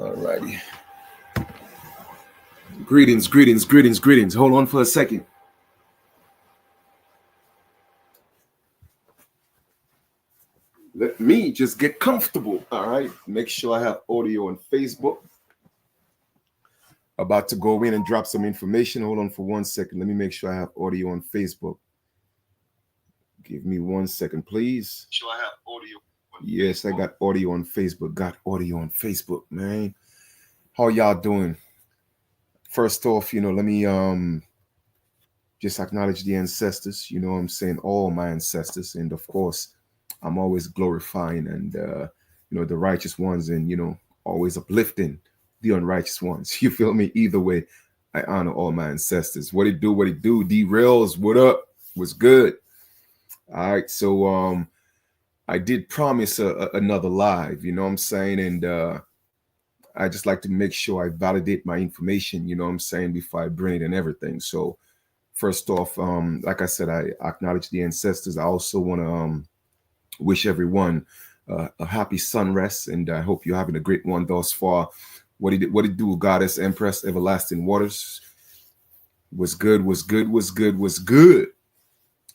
All righty. Greetings, greetings, greetings, greetings. Hold on for a second. Let me just get comfortable. All right. Make sure I have audio on Facebook. About to go in and drop some information. Hold on for 1 second. Let me make sure I have audio on Facebook. Give me 1 second, please. Sure, I have audio. Yes, I got audio on Facebook. Got audio on Facebook, man. How y'all doing? First off, let me just acknowledge the ancestors. You know what I'm saying? All my ancestors. And of course, I'm always glorifying and the righteous ones and always uplifting the unrighteous ones. You feel me? Either way, I honor all my ancestors. What it do? D-Rails, what up? What's good? All right, so I did promise another live, you know what I'm saying? And I just like to make sure I validate my information, you know what I'm saying, before I bring it and everything. So first off, like I said, I acknowledge the ancestors. I also want to wish everyone a happy sunrest, and I hope you're having a great one thus far. What it do, Goddess, Empress, Everlasting Waters? Was good.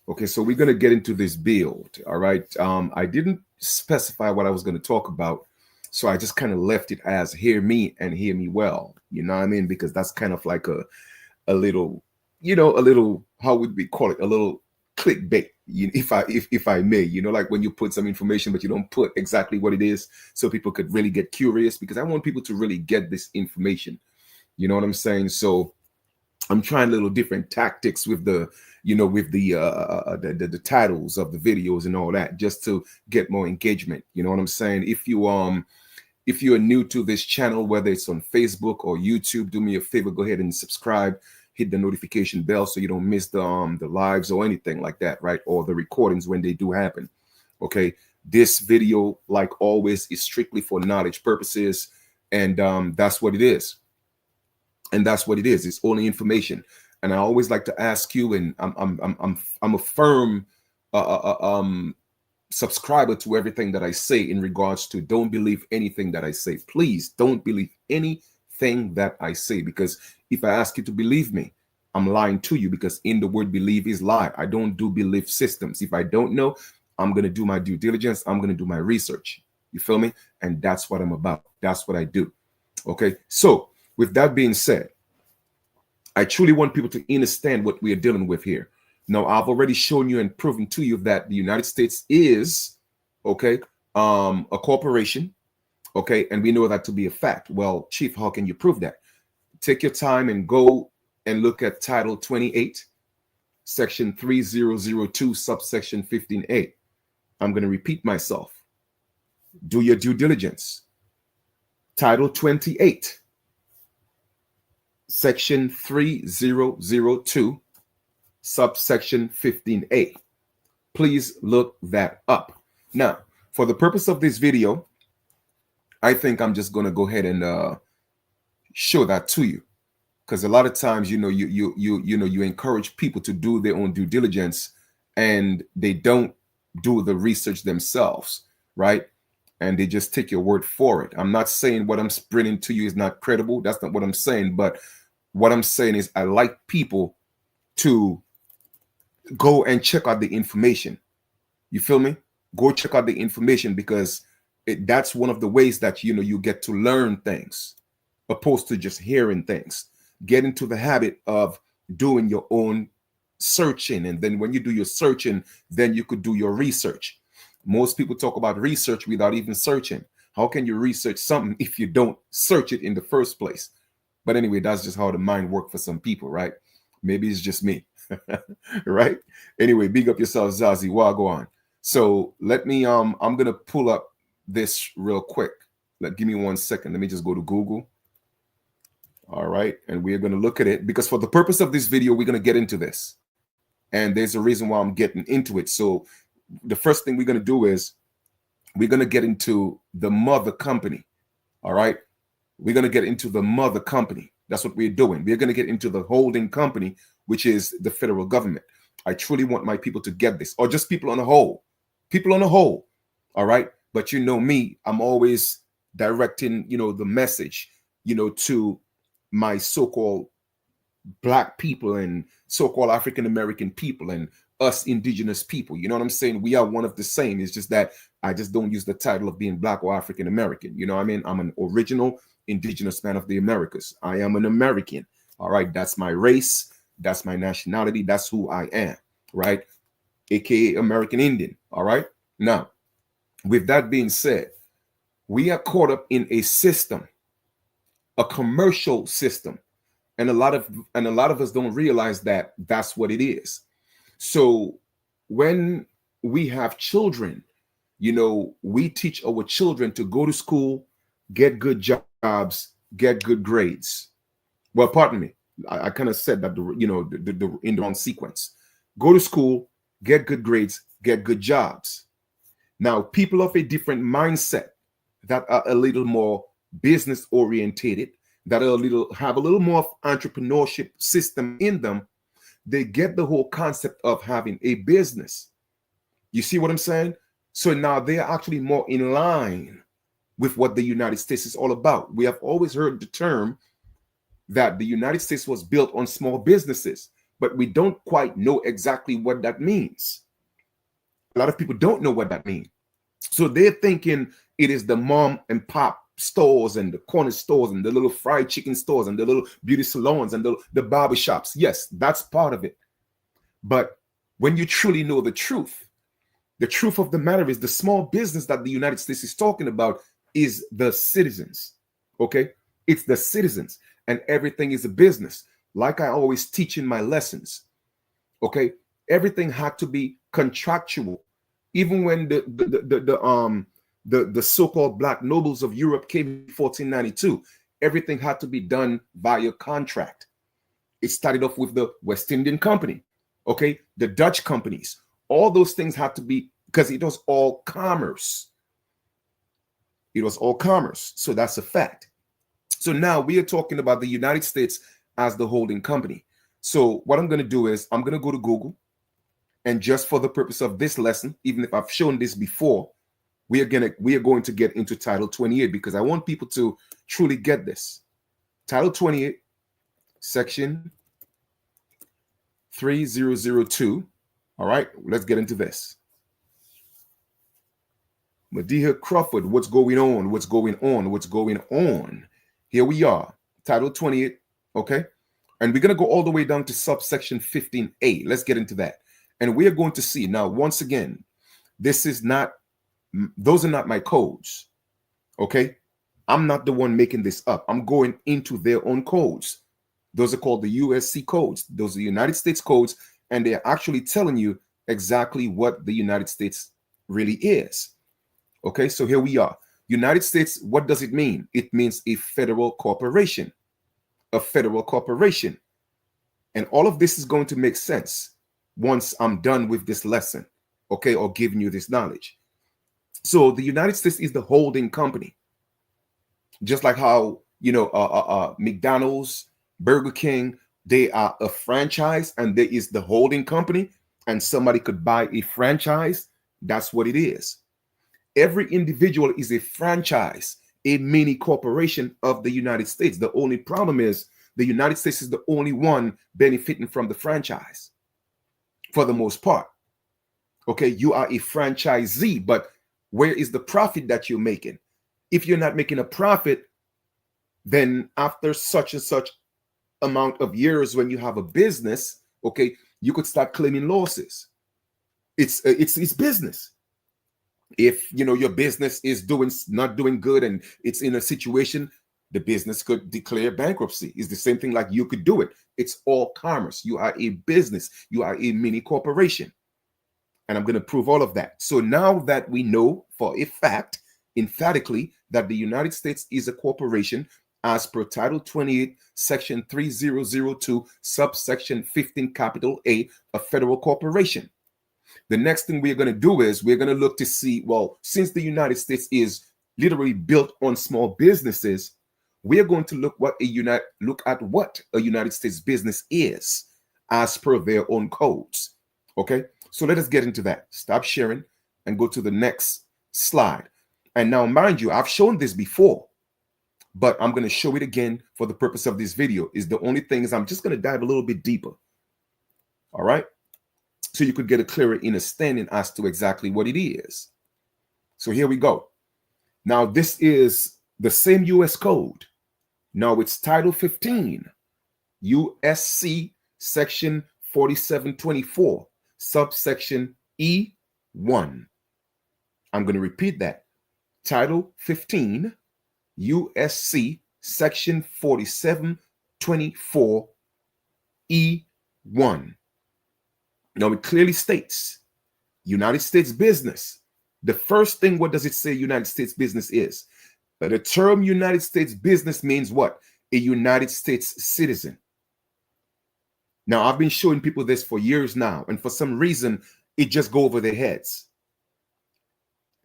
Okay, so we're going to get into this build, all right? I didn't specify what I was going to talk about, so I just kind of left it as hear me and hear me well, you know what I mean? Because that's kind of like a little, how would we call it? A little clickbait, if I may, like when you put some information, but you don't put exactly what it is, so people could really get curious, because I want people to really get this information, what I'm saying? So I'm trying little different tactics with the titles of the videos and all that, just to get more engagement. You know what I'm saying? If you're new to this channel, whether it's on Facebook or YouTube, do me a favor, go ahead and subscribe, hit the notification bell so you don't miss the lives or anything like that, right? Or the recordings when they do happen. Okay, this video, like always, is strictly for knowledge purposes, and that's what it is. And that's what it is. It's only information. And I always like to ask you, and I'm a firm subscriber to everything that I say in regards to don't believe anything that I say. Please don't believe anything that I say, because if I ask you to believe me, I'm lying to you, because in the word believe is lie. I don't do belief systems. If I don't know, I'm going to do my due diligence. I'm going to do my research. You feel me? And that's what I'm about. That's what I do. Okay. So with that being said, I truly want people to understand what we are dealing with here. Now, I've already shown you and proven to you that the United States is, okay, a corporation, okay, and we know that to be a fact. Well, Chief, how can you prove that? Take your time and go and look at Title 28, Section 3002, subsection 15A. I'm going to repeat myself. Do your due diligence. Title 28. Section 3002, subsection 15A. Please look that up. Now, for the purpose of this video, I think I'm just going to go ahead and show that to you, because a lot of times, you encourage people to do their own due diligence, and they don't do the research themselves, right? And they just take your word for it. I'm not saying what I'm bringing to you is not credible. That's not what I'm saying. But what I'm saying is I like people to go and check out the information. You feel me? Go check out the information, because that's one of the ways that, you get to learn things, opposed to just hearing things. Get into the habit of doing your own searching. And then when you do your searching, then you could do your research. Most people talk about research without even searching. How can you research something if you don't search it in the first place? But anyway, that's just how the mind works for some people, right? Maybe it's just me, right? Anyway, big up yourself, Zazie. Well, go on. So let me, I'm going to pull up this real quick. Give me 1 second. Let me just go to Google. All right. And we're going to look at it, because for the purpose of this video, we're going to get into this. And there's a reason why I'm getting into it. So the first thing we're going to do is we're going to get into the mother company. All right. We're going to get into the mother company. That's what we're doing. We're going to get into the holding company, which is the federal government. I truly want my people to get this, or just people on the whole. People on the whole. All right. But you know me, I'm always directing, the message, to my so-called Black people and so-called African American people and us indigenous people. You know what I'm saying? We are one of the same. It's just that I just don't use the title of being Black or African American. You know what I mean? I'm an original indigenous man of the Americas. I am an American. All right. That's my race. That's my nationality. That's who I am. Right. AKA American Indian. All right. Now, with that being said, we are caught up in a system, a commercial system. And a lot of us don't realize that that's what it is. So when we have children, we teach our children to go to school, get good jobs, get good grades. Well, pardon me. I kind of said that, the in the wrong sequence. Go to school, get good grades, get good jobs. Now, people of a different mindset that are a little more business orientated, that have a little more entrepreneurship system in them, they get the whole concept of having a business. You see what I'm saying? So now they are actually more in line with what the United States is all about. We have always heard the term that the United States was built on small businesses, but we don't quite know exactly what that means. A lot of people don't know what that means. So they're thinking it is the mom and pop stores and the corner stores and the little fried chicken stores and the little beauty salons and the barber shops. Yes, that's part of it. But when you truly know the truth of the matter is the small business that the United States is talking about is the citizens. Okay? It's the citizens, and everything is a business. Like I always teach in my lessons. Okay? Everything had to be contractual. Even when the so-called Black nobles of Europe came in 1492, everything had to be done via contract. It started off with the West Indian Company, okay, the Dutch companies. All those things had to be, because it was all commerce. It was all commerce. So that's a fact. So now we are talking about the United States as the holding company. So what I'm going to do is I'm going to go to Google, and just for the purpose of this lesson, even if I've shown this before, we are going to get into Title 28, because I want people to truly get this. Title 28, Section 3002. All right, let's get into this. Madiha Crawford, what's going on? What's going on? What's going on? Here we are, Title 28, okay? And we're going to go all the way down to subsection 15A. Let's get into that. And we are going to see, now, once again, those are not my codes, okay? I'm not the one making this up. I'm going into their own codes. Those are called the USC codes. Those are the United States codes, and they're actually telling you exactly what the United States really is. Okay, so here we are. United States, what does it mean? It means a federal corporation. A federal corporation. And all of this is going to make sense once I'm done with this lesson, okay, or giving you this knowledge. So the United States is the holding company. Just like how, McDonald's, Burger King, they are a franchise, and there is the holding company, and somebody could buy a franchise. That's what it is. Every individual is a franchise, a mini corporation of the United States. The only problem is the United States is the only one benefiting from the franchise for the most part. Okay, you are a franchisee, but where is the profit that you're making? If you're not making a profit, then after such and such amount of years, when you have a business, okay, you could start claiming losses. It's business. If your business is not doing good and it's in a situation, the business could declare bankruptcy. It's the same thing like you could do it. It's all commerce. You are a business. You are a mini corporation. And I'm going to prove all of that. So now that we know for a fact, emphatically, that the United States is a corporation, as per Title 28, Section 3002, subsection 15, capital A, a federal corporation. The next thing we're going to do is we're going to look to see, well, since the United States is literally built on small businesses, we are going to look at what a United States business is as per their own codes. Okay, so let us get into that. Stop sharing and go to the next slide. And now, mind you, I've shown this before, but I'm going to show it again for the purpose of this video. Is the only thing is I'm just going to dive a little bit deeper. All right. So you could get a clearer understanding as to exactly what it is. So here we go. Now, this is the same U.S. code. Now it's Title 15, USC Section 4724, subsection E1. I'm going to repeat that. Title 15, USC Section 4724, E1. Now it clearly states United States business. The first thing, what does it say United States business is? But the term United States business means what? A United States citizen. Now, I've been showing people this for years now, and for some reason, it just go over their heads.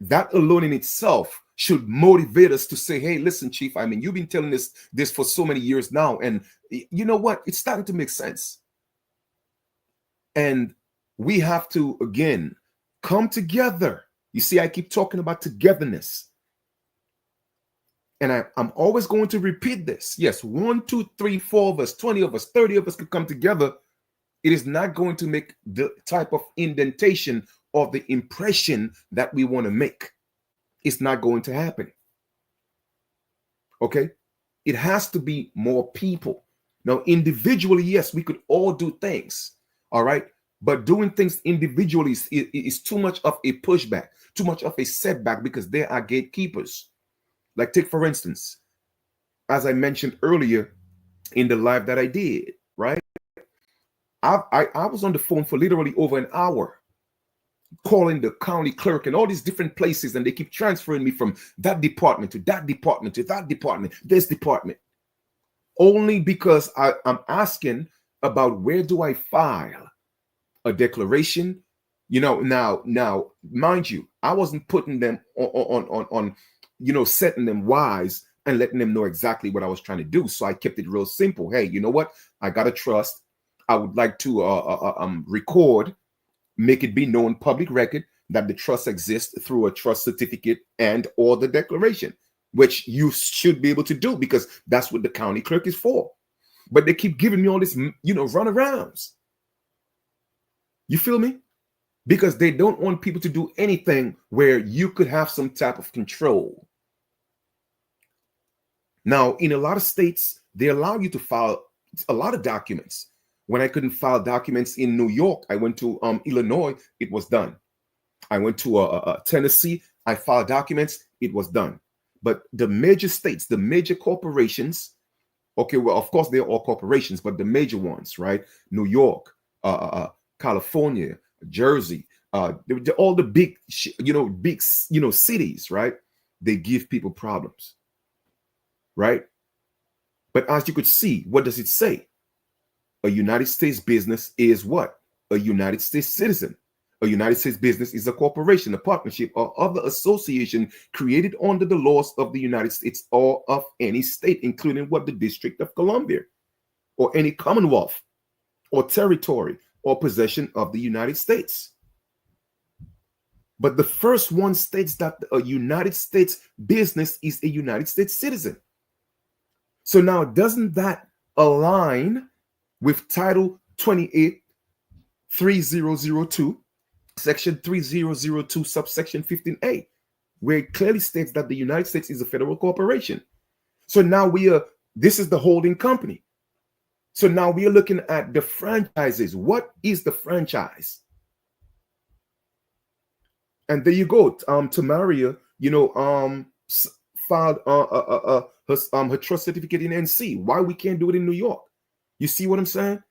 That alone in itself should motivate us to say, hey, listen, Chief, I mean, you've been telling us this for so many years now, and you know what? It's starting to make sense. And we have to, again, come together. You see, I keep talking about togetherness. And I'm always going to repeat this. Yes, 1, 2, 3, 4 of us, 20 of us, 30 of us could come together. It is not going to make the type of indentation or the impression that we want to make. It's not going to happen. Okay? It has to be more people. Now, individually, yes, we could all do things. All right? But doing things individually is too much of a pushback, too much of a setback, because there are gatekeepers. Like, take for instance, as I mentioned earlier in the live that I did, right? I was on the phone for literally over an hour calling the county clerk and all these different places, and they keep transferring me from that department to that department to that department, this department, only because I'm asking about where do I file a declaration. You know, now, mind you, I wasn't putting them on you know, setting them wise and letting them know exactly what I was trying to do. So I kept it real simple. Hey, you know what? I got a trust. I would like to record, make it be known, public record, that the trust exists through a trust certificate and or the declaration, which you should be able to do because that's what the county clerk is for. But they keep giving me all this, you know, runarounds. You feel me? Because they don't want people to do anything where you could have some type of control. Now, in a lot of states, they allow you to file a lot of documents. When I couldn't file documents in New York, I went to Illinois, it was done. I went to Tennessee, I filed documents, it was done. But the major states, the major corporations, okay, well, of course, they're all corporations, but the major ones, right? New York, California, Jersey, all the big, big cities, right? They give people problems, right? But as you could see, what does it say? A United States business is what? A United States citizen. A United States business is a corporation, a partnership, or other association created under the laws of the United States or of any state, including what? The District of Columbia, or any commonwealth, or territory, or possession of the United States. But the first one states that a United States business is a United States citizen. So now, doesn't that align with Title 28, 3002, Section 3002, subsection 15A, where it clearly states that the United States is a federal corporation? So now this is the holding company. So now we are looking at the franchises. What is the franchise? And there you go. Tamaria, filed her trust certificate in NC. Why we can't do it in New York? You see what I'm saying?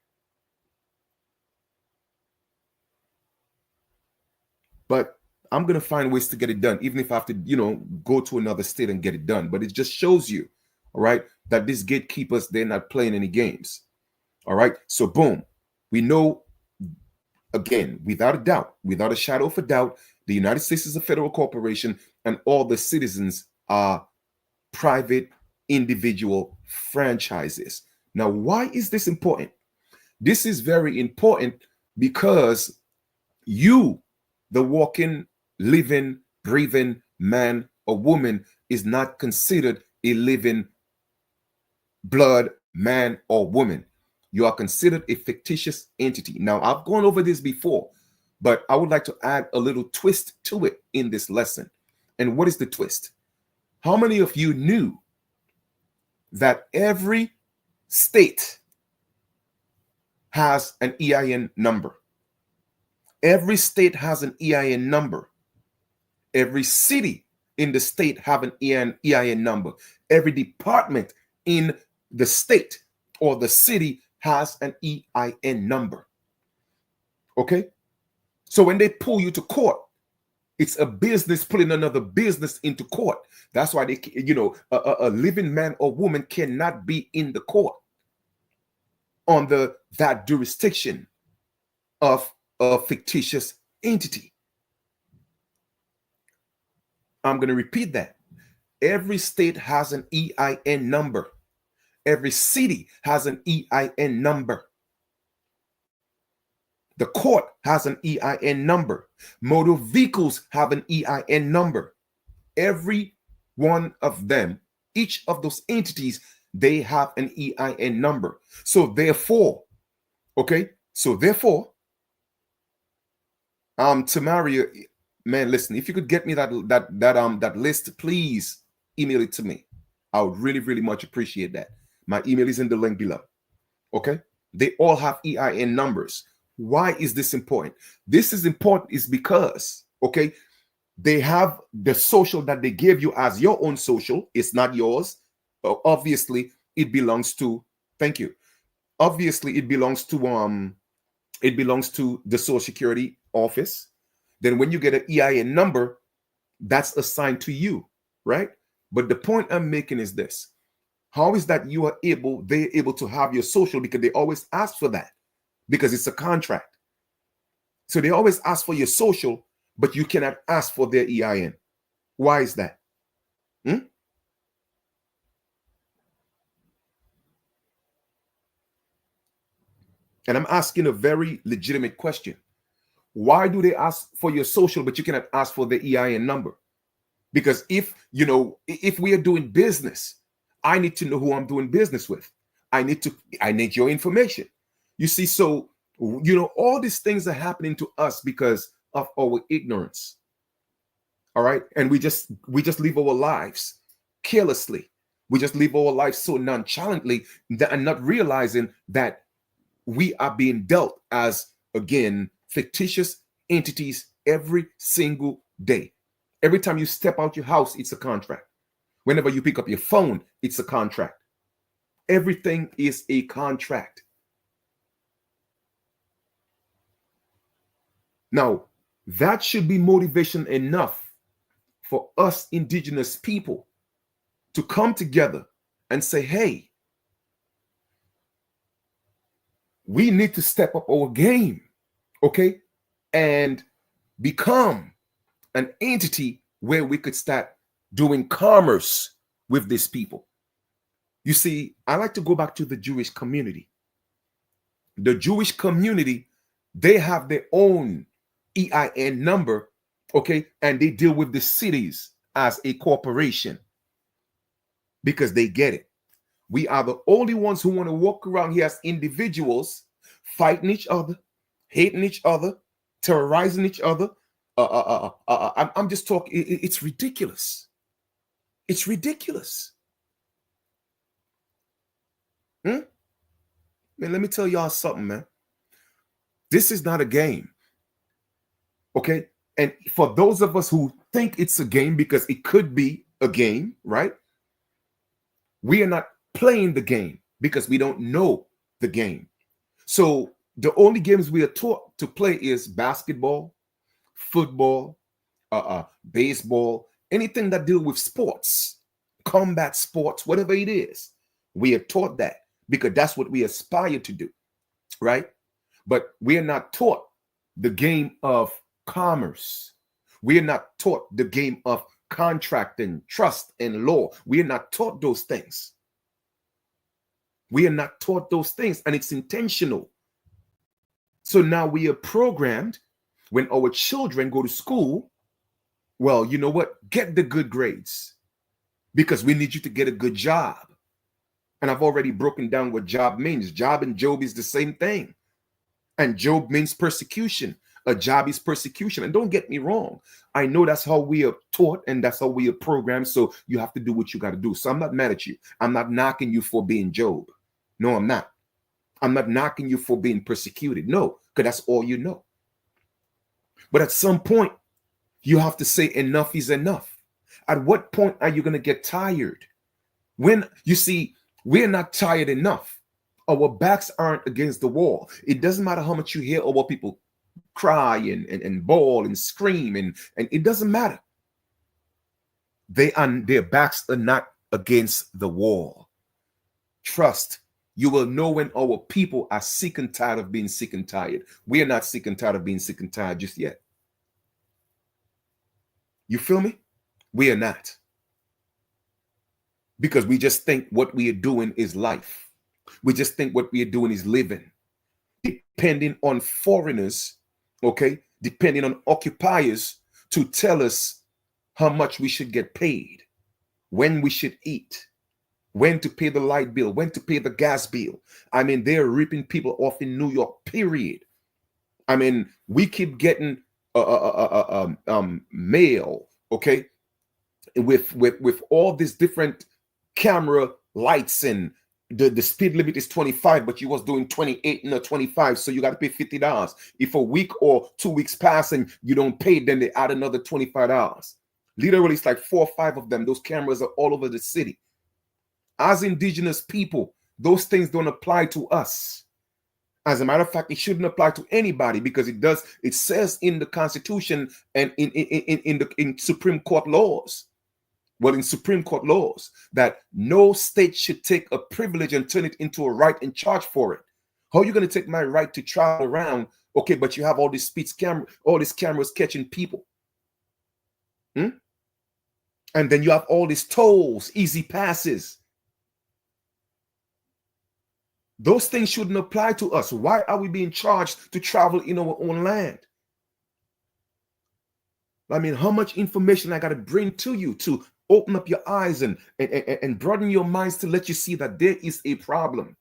But I'm going to find ways to get it done, even if I have to, go to another state and get it done. But it just shows you, all right, that these gatekeepers, they're not playing any games. All right. So boom, we know, again, without a doubt, without a shadow of a doubt, the United States is a federal corporation and all the citizens are private individual franchises. Now, why is this important? This is very important because you, the walking, living, breathing man a woman is not considered a living blood man or woman. You are considered a fictitious entity. Now, I've gone over this before, but I would like to add a little twist to it in this lesson. And what is the twist? How many of you knew that every state has an EIN number? Every state has an EIN number. Every city in the state have an EIN number. Every department in the state or the city has an EIN number. Okay? So when they pull you to court, it's a business pulling another business into court. That's why a living man or woman cannot be in the court under that jurisdiction of a fictitious entity. I'm going to repeat that. Every state has an EIN number. Every city has an EIN number. The court has an EIN number. Motor vehicles have an EIN number. Every one of them, each of those entities, they have an EIN number. So therefore, Tamaria, man, listen, if you could get me that list, please email it to me. I would really, really much appreciate that. My email is in the link below. Okay? They all have EIN numbers. Why is this important? This is important is because, okay, they have the social that they gave you as your own social. It's not yours. Obviously, it belongs to, thank you. Obviously, it belongs to the Social Security office. Then when you get an EIN number, that's assigned to you, right? But the point I'm making is this. How is that they're able to have your social? Because they always ask for that, because it's a contract. So they always ask for your social, but you cannot ask for their EIN. Why is that? And I'm asking a very legitimate question. Why do they ask for your social, but you cannot ask for the EIN number? Because if we are doing business, I need to know who I'm doing business with. I need your information. You see, so, all these things are happening to us because of our ignorance. All right. And we just live our lives carelessly. We just live our lives so nonchalantly and not realizing that we are being dealt as, again, fictitious entities every single day. Every time you step out your house, it's a contract. Whenever you pick up your phone, it's a contract. Everything is a contract. Now, that should be motivation enough for us indigenous people to come together and say, hey, we need to step up our game, okay, and become an entity where we could start doing commerce with these people. You see, I like to go back to the Jewish community. The Jewish community, they have their own EIN number, okay, and they deal with the cities as a corporation because they get it. We are the only ones who want to walk around here as individuals, fighting each other, hating each other, terrorizing each other. I'm just talking. It's ridiculous. It's ridiculous. Man, let me tell y'all something, man. This is not a game. Okay? And for those of us who think it's a game, because it could be a game, right? We are not playing the game because we don't know the game. So the only games we are taught to play is basketball, football, baseball, anything that deal with sports, combat sports, whatever it is. We are taught that because that's what we aspire to do, right? But we are not taught the game of commerce. We are not taught the game of contract and trust and law. We are not taught those things. We are not taught those things, and it's intentional. So now we are programmed when our children go to school, Well, you know what? Get the good grades because we need you to get a good job. And I've already broken down what job means. Job and job is the same thing. And job means persecution. A job is persecution. And don't get me wrong. I know that's how we are taught and that's how we are programmed. So you have to do what you got to do. So I'm not mad at you. I'm not knocking you for being Job. No, I'm not. I'm not knocking you for being persecuted. No, because that's all you know. But at some point, you have to say enough is enough. At what point are you going to get tired? When you see, we're not tired enough. Our backs aren't against the wall. It doesn't matter how much you hear about people cry and bawl and scream, and it doesn't matter. Their backs are not against the wall. Trust. You will know when our people are sick and tired of being sick and tired. We are not sick and tired of being sick and tired just yet. You feel me? We are not. Because we just think what we are doing is life. We just think what we are doing is living. Depending on foreigners, okay, depending on occupiers to tell us how much we should get paid, when we should eat, when to pay the light bill, when to pay the gas bill. I mean, they're ripping people off in New York, period. I mean, we keep getting mail, okay, with all these different camera lights, and the speed limit is 25, but you was doing 28 and 25, so you got to pay $50. If a week or 2 weeks pass and you don't pay, then they add another $25. Literally, it's like 4 or 5 of them. Those cameras are all over the city. As indigenous people, those things don't apply to us. As a matter of fact, it shouldn't apply to anybody because it says in the Constitution and in Supreme Court laws, in Supreme Court laws, that no state should take a privilege and turn it into a right and charge for it. How are you going to take my right to travel around? Okay, but you have all these all these cameras catching people. And then you have all these tolls, easy passes. Those things shouldn't apply to us. Why are we being charged to travel in our own land? I mean, how much information I got to bring to you to open up your eyes and broaden your minds to let you see that there is a problem.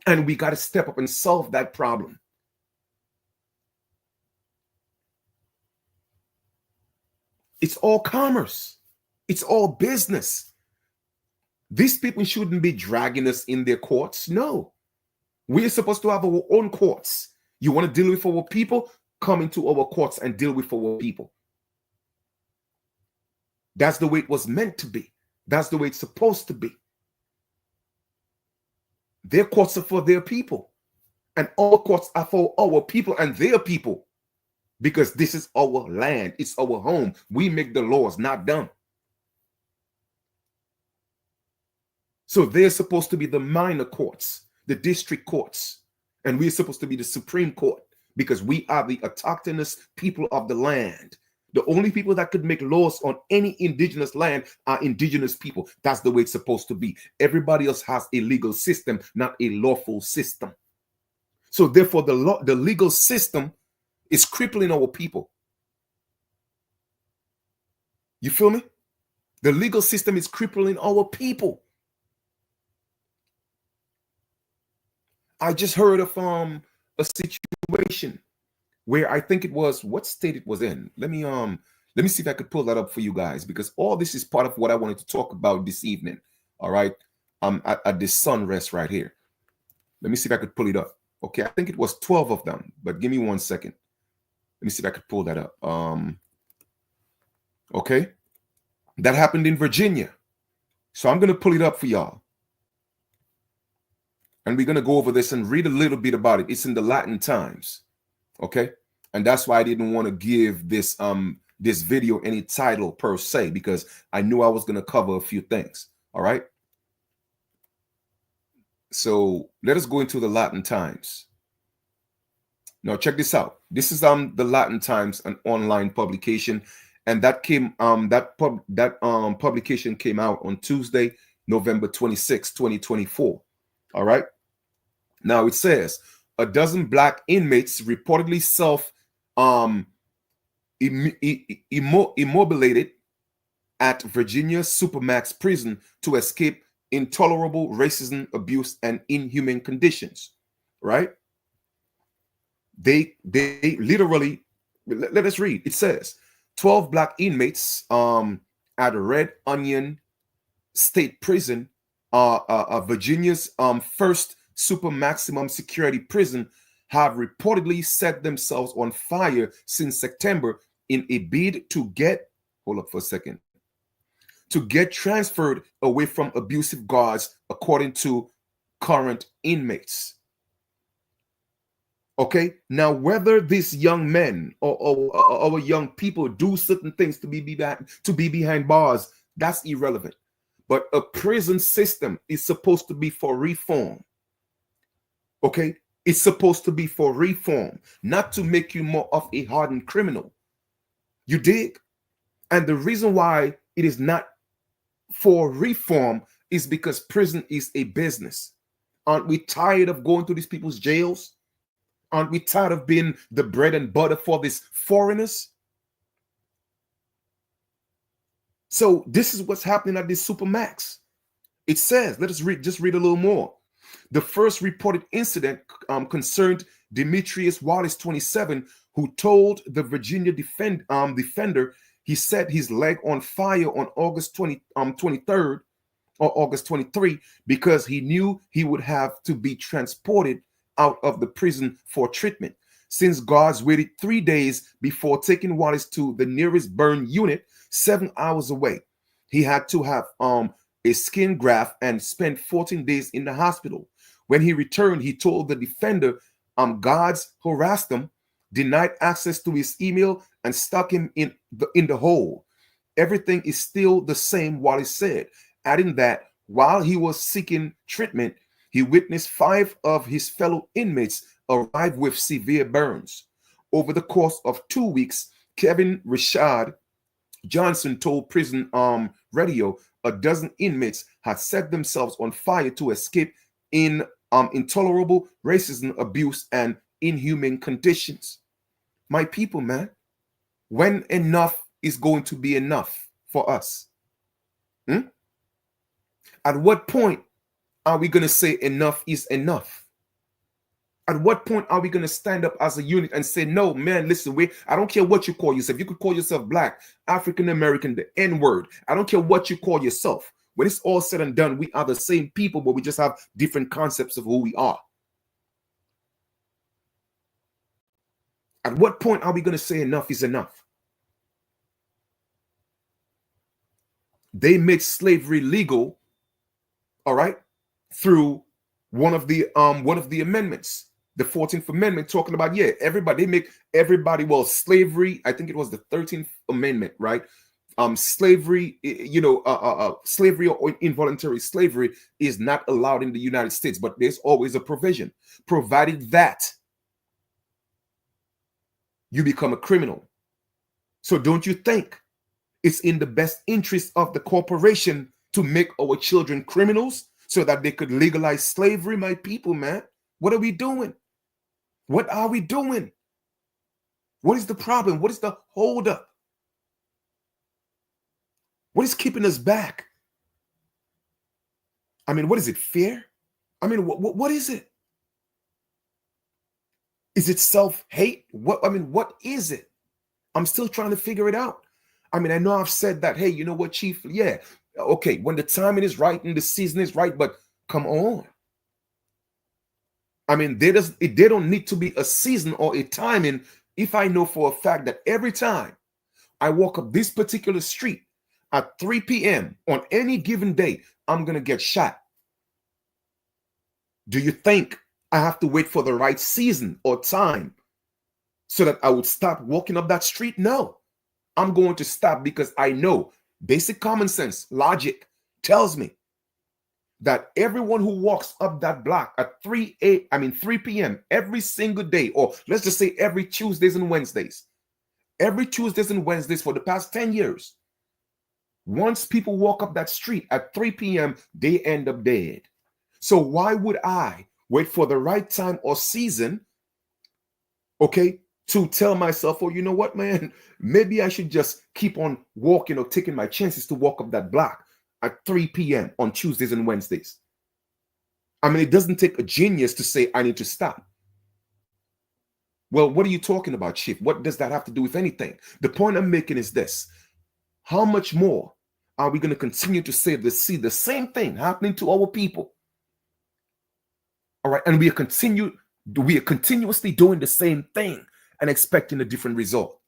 And we got to step up and solve that problem. It's all commerce. It's all business. These people shouldn't be dragging us in their courts. No. We're supposed to have our own courts. You want to deal with our people? Come into our courts and deal with our people. That's the way it was meant to be. That's the way it's supposed to be. Their courts are for their people. And our courts are for our people and their people. Because this is our land. It's our home. We make the laws, not them. So they're supposed to be the minor courts, the district courts, and we're supposed to be the Supreme Court because we are the autochthonous people of the land. The only people that could make laws on any indigenous land are indigenous people. That's the way it's supposed to be. Everybody else has a legal system, not a lawful system. So therefore, the legal system is crippling our people. You feel me? The legal system is crippling our people. I just heard of a situation where I think it was, what state it was in. Let me see if I could pull that up for you guys, because all this is part of what I wanted to talk about this evening. All right. At this sunrest right here. Let me see if I could pull it up. Okay, I think it was 12 of them, but give me 1 second. Let me see if I could pull that up. Okay. That happened in Virginia. So I'm gonna pull it up for y'all. And we're going to go over this and read a little bit about it. It's in the Latin Times. Okay. And that's why I didn't want to give this this video any title per se, because I knew I was going to cover a few things. All right. So let us go into the Latin Times. Now check this out. This is the Latin Times, an online publication, and that came publication came out on Tuesday, November 26, 2024. All right. Now it says a dozen black inmates reportedly immobilated at Virginia Supermax prison to escape intolerable racism, abuse, and inhuman conditions. Right? They literally, let us read. It says 12 black inmates at Red Onion State Prison, Virginia's first super maximum security prison, have reportedly set themselves on fire since September in a bid to get, hold up for a second, to get transferred away from abusive guards, according to current inmates. Okay, now whether these young men or young people do certain things to be behind bars, that's irrelevant. But a prison system is supposed to be for reform. Okay, it's supposed to be for reform, not to make you more of a hardened criminal. You dig? And the reason why it is not for reform is because prison is a business. Aren't we tired of going to these people's jails? Aren't we tired of being the bread and butter for these foreigners? So this is what's happening at this Supermax. It says, let us just read a little more. The first reported incident concerned Demetrius Wallace, 27, who told the Virginia defender he set his leg on fire on August 23rd or August 23 because he knew he would have to be transported out of the prison for treatment. Since guards waited 3 days before taking Wallace to the nearest burn unit 7 hours away, he had to have a skin graft and spent 14 days in the hospital. When he returned, he told the defender guards harassed him, denied access to his email, and stuck him in the hole. Everything is still the same, Wallace said, adding that while he was seeking treatment, he witnessed 5 of his fellow inmates arrive with severe burns. Over the course of 2 weeks, Kevin Richard Johnson told prison radio a dozen inmates had set themselves on fire to escape in intolerable racism, abuse, and inhumane conditions. My people, man, when enough is going to be enough for us? At what point are we going to say enough is enough? At what point are we going to stand up as a unit and say, no, man, listen, I don't care what you call yourself. You could call yourself Black, African American, the N-word. I don't care what you call yourself. When it's all said and done, we are the same people, but we just have different concepts of who we are. At what point are we going to say enough is enough? They made slavery legal, all right, through one of the amendments, the 14th Amendment, talking about, yeah, everybody, they make everybody, well, slavery, I think it was the 13th Amendment, right? Slavery, slavery or involuntary slavery is not allowed in the United States, but there's always a provision, provided that you become a criminal. So don't you think it's in the best interest of the corporation to make our children criminals so that they could legalize slavery? My people, man, what are we doing? What are we doing? What is the problem? What is the holdup? What is keeping us back? I mean, what is it? Fear? I mean, what is it? Is it self-hate? What is it? I'm still trying to figure it out. I mean, I know I've said that, hey, you know what, Chief? Yeah, okay, when the timing is right and the season is right, but come on. I mean, they don't need to be a season or a timing if I know for a fact that every time I walk up this particular street at 3 p.m. on any given day, I'm going to get shot. Do you think I have to wait for the right season or time so that I would stop walking up that street? No, I'm going to stop because I know basic common sense, logic tells me that everyone who walks up that block at 3 p.m. every single day, or let's just say every Tuesdays and Wednesdays, for the past 10 years, once people walk up that street at 3 p.m., they end up dead. So why would I wait for the right time or season, okay, to tell myself, oh, you know what, man, maybe I should just keep on walking or taking my chances to walk up that block at 3 p.m. on Tuesdays and Wednesdays. I mean, it doesn't take a genius to say I need to stop. Well, what are you talking about, Chief? What does that have to do with anything? The point I'm making is this. How much more are we going to continue to see the same thing happening to our people? All right. And we are continuously doing the same thing and expecting a different result.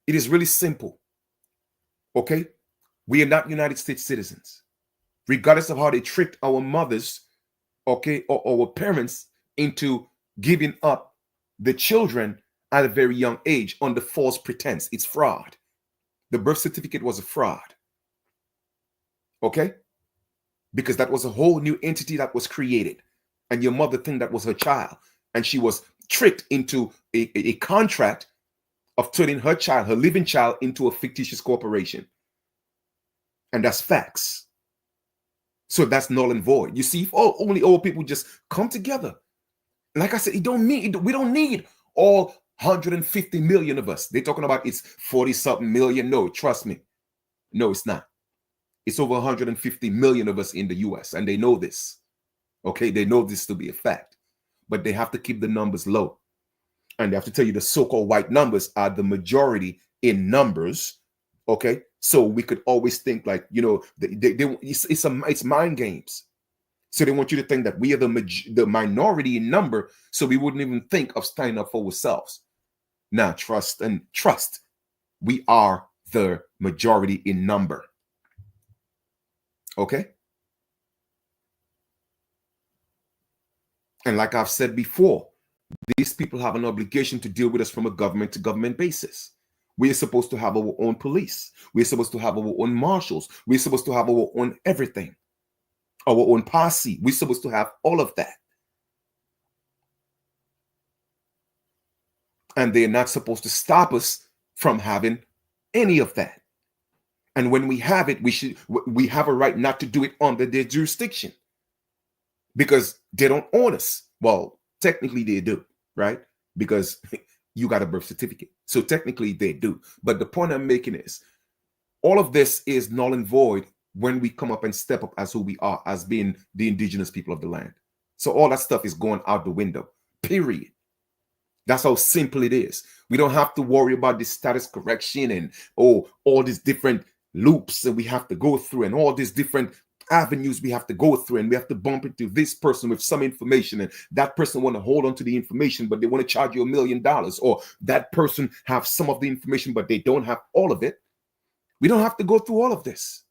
It is really simple. Okay. We are not United States citizens. Regardless of how they tricked our mothers, okay, or our parents into giving up the children at a very young age under false pretense. It's fraud. The birth certificate was a fraud. Okay? Because that was a whole new entity that was created. And your mother think that was her child. And she was tricked into a contract of turning her child, her living child, into a fictitious corporation. And that's facts. So that's null and void. You see, if only all people just come together. Like I said, we don't need all 150 million of us. They're talking about it's 40-something million. No, trust me. No, it's not. It's over 150 million of us in the US, and they know this. Okay, they know this to be a fact. But they have to keep the numbers low. And they have to tell you the so-called white numbers are the majority in numbers. Okay, so we could always think like, you know, it's mind games. So they want you to think that we are the minority in number, so we wouldn't even think of standing up for ourselves. Now, trust. We are the majority in number. Okay? And like I've said before, these people have an obligation to deal with us from a government to government basis. We're supposed to have our own police. We're supposed to have our own marshals. We're supposed to have our own everything. Our own posse. We're supposed to have all of that. And they're not supposed to stop us from having any of that. And when we have it, we have a right not to do it under their jurisdiction. Because they don't own us. Well, technically they do, right? Because you got a birth certificate. So technically they do. But the point I'm making is all of this is null and void when we come up and step up as who we are, as being the indigenous people of the land. So all that stuff is going out the window, period. That's how simple it is. We don't have to worry about the status correction and all these different loops that we have to go through and all these different avenues we have to go through, and we have to bump into this person with some information, and that person want to hold on to the information, but they want to charge you $1 million, or that person have some of the information, but they don't have all of it. We don't have to go through all of this.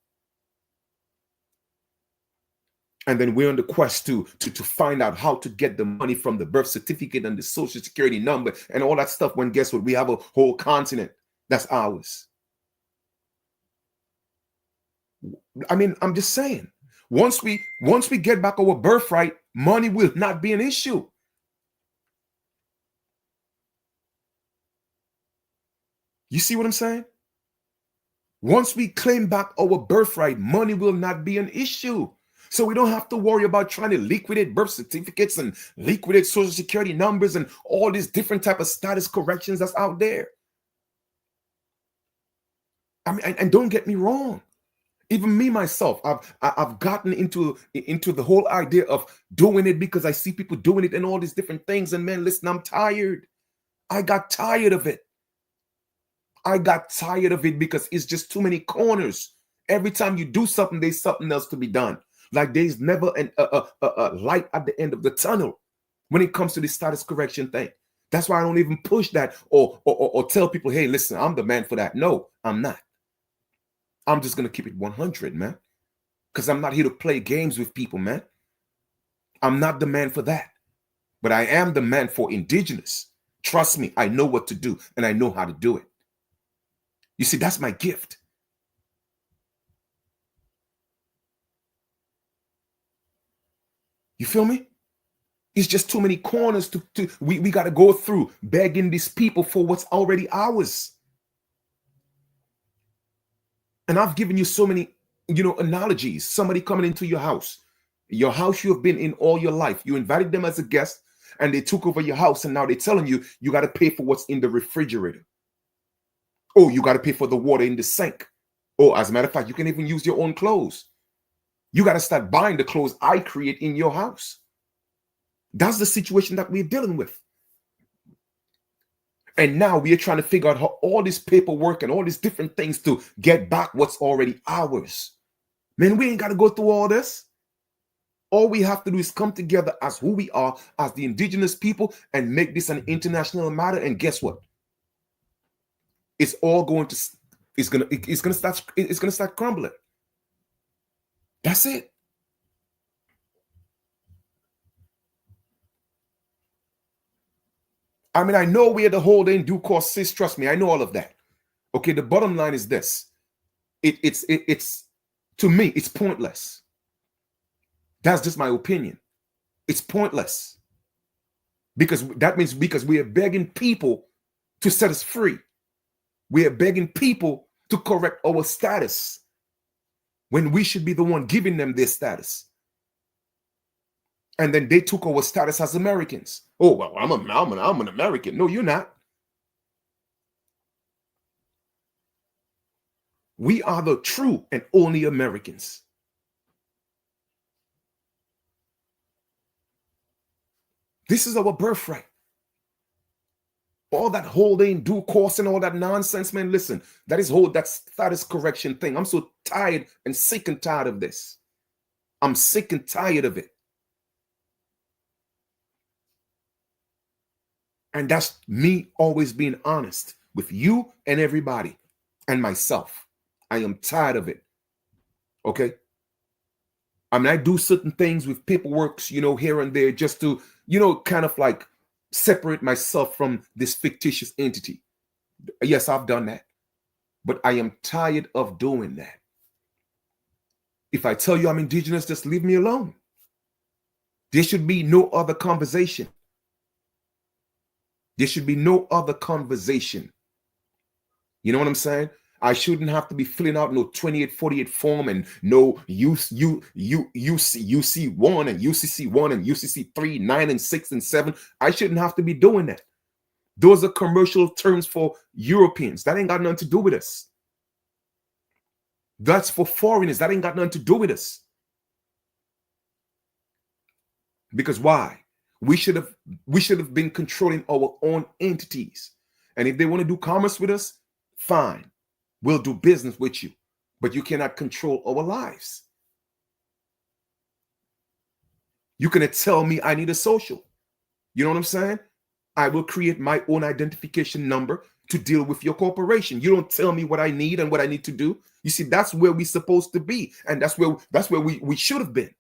And then we're on the quest to find out how to get the money from the birth certificate and the social security number and all that stuff, when guess what? We have a whole continent that's ours. I mean, I'm just saying, once we get back our birthright, money will not be an issue. You see what I'm saying? Once we claim back our birthright, money will not be an issue. So we don't have to worry about trying to liquidate birth certificates and liquidate social security numbers and all these different type of status corrections that's out there. I mean, and don't get me wrong. Even me, myself, I've gotten into the whole idea of doing it because I see people doing it and all these different things. And man, listen, I'm tired. I got tired of it. I got tired of it because it's just too many corners. Every time you do something, there's something else to be done. Like there's never a light at the end of the tunnel when it comes to the status correction thing. That's why I don't even push that or tell people, hey, listen, I'm the man for that. No, I'm not. I'm just going to keep it 100, man. Because I'm not here to play games with people, man. I'm not the man for that. But I am the man for indigenous. Trust me, I know what to do and I know how to do it. You see, that's my gift. You feel me? It's just too many corners we got to go through begging these people for what's already ours. And I've given you so many, analogies. Somebody coming into your house you have been in all your life. You invited them as a guest, and they took over your house, and now they're telling you you got to pay for what's in the refrigerator. Oh, you got to pay for the water in the sink. Oh, as a matter of fact, you can even use your own clothes. You got to start buying the clothes I create in your house. That's the situation that we're dealing with. And now we are trying to figure out how all this paperwork and all these different things to get back what's already ours. Man, we ain't got to go through all this. All we have to do is come together as who we are, as the indigenous people, and make this an international matter. And guess what? It's all going to, it's gonna start crumbling. That's it. I mean, I know where the whole in due course sits. Trust me, I know all of that. Okay, the bottom line is this: it's to me, it's pointless. That's just my opinion. It's pointless because that means because we are begging people to set us free. We are begging people to correct our status when we should be the one giving them their status. And then they took our status as Americans. Oh, well, I'm an American. No, you're not. We are the true and only Americans. This is our birthright. All that holding due course and all that nonsense, man. Listen, that status correction thing. I'm so tired and sick and tired of this. I'm sick and tired of it. And that's me always being honest with you and everybody and myself. I am tired of it. Okay. I mean, I do certain things with paperwork, here and there just to, kind of like separate myself from this fictitious entity. Yes, I've done that. But I am tired of doing that. If I tell you I'm indigenous, just leave me alone. There should be no other conversation. There should be no other conversation. You know what I'm saying? I shouldn't have to be filling out no 2848 form and no UC1 and UCC1 and UCC3, 9 and 6 and 7. I shouldn't have to be doing that. Those are commercial terms for Europeans. That ain't got nothing to do with us. That's for foreigners. That ain't got nothing to do with us. Because why? We should have been controlling our own entities. And if they want to do commerce with us, fine. We'll do business with you. But you cannot control our lives. You cannot tell me I need a social. You know what I'm saying? I will create my own identification number to deal with your corporation. You don't tell me what I need and what I need to do. You see, that's where we're supposed to be. And that's where we should have been.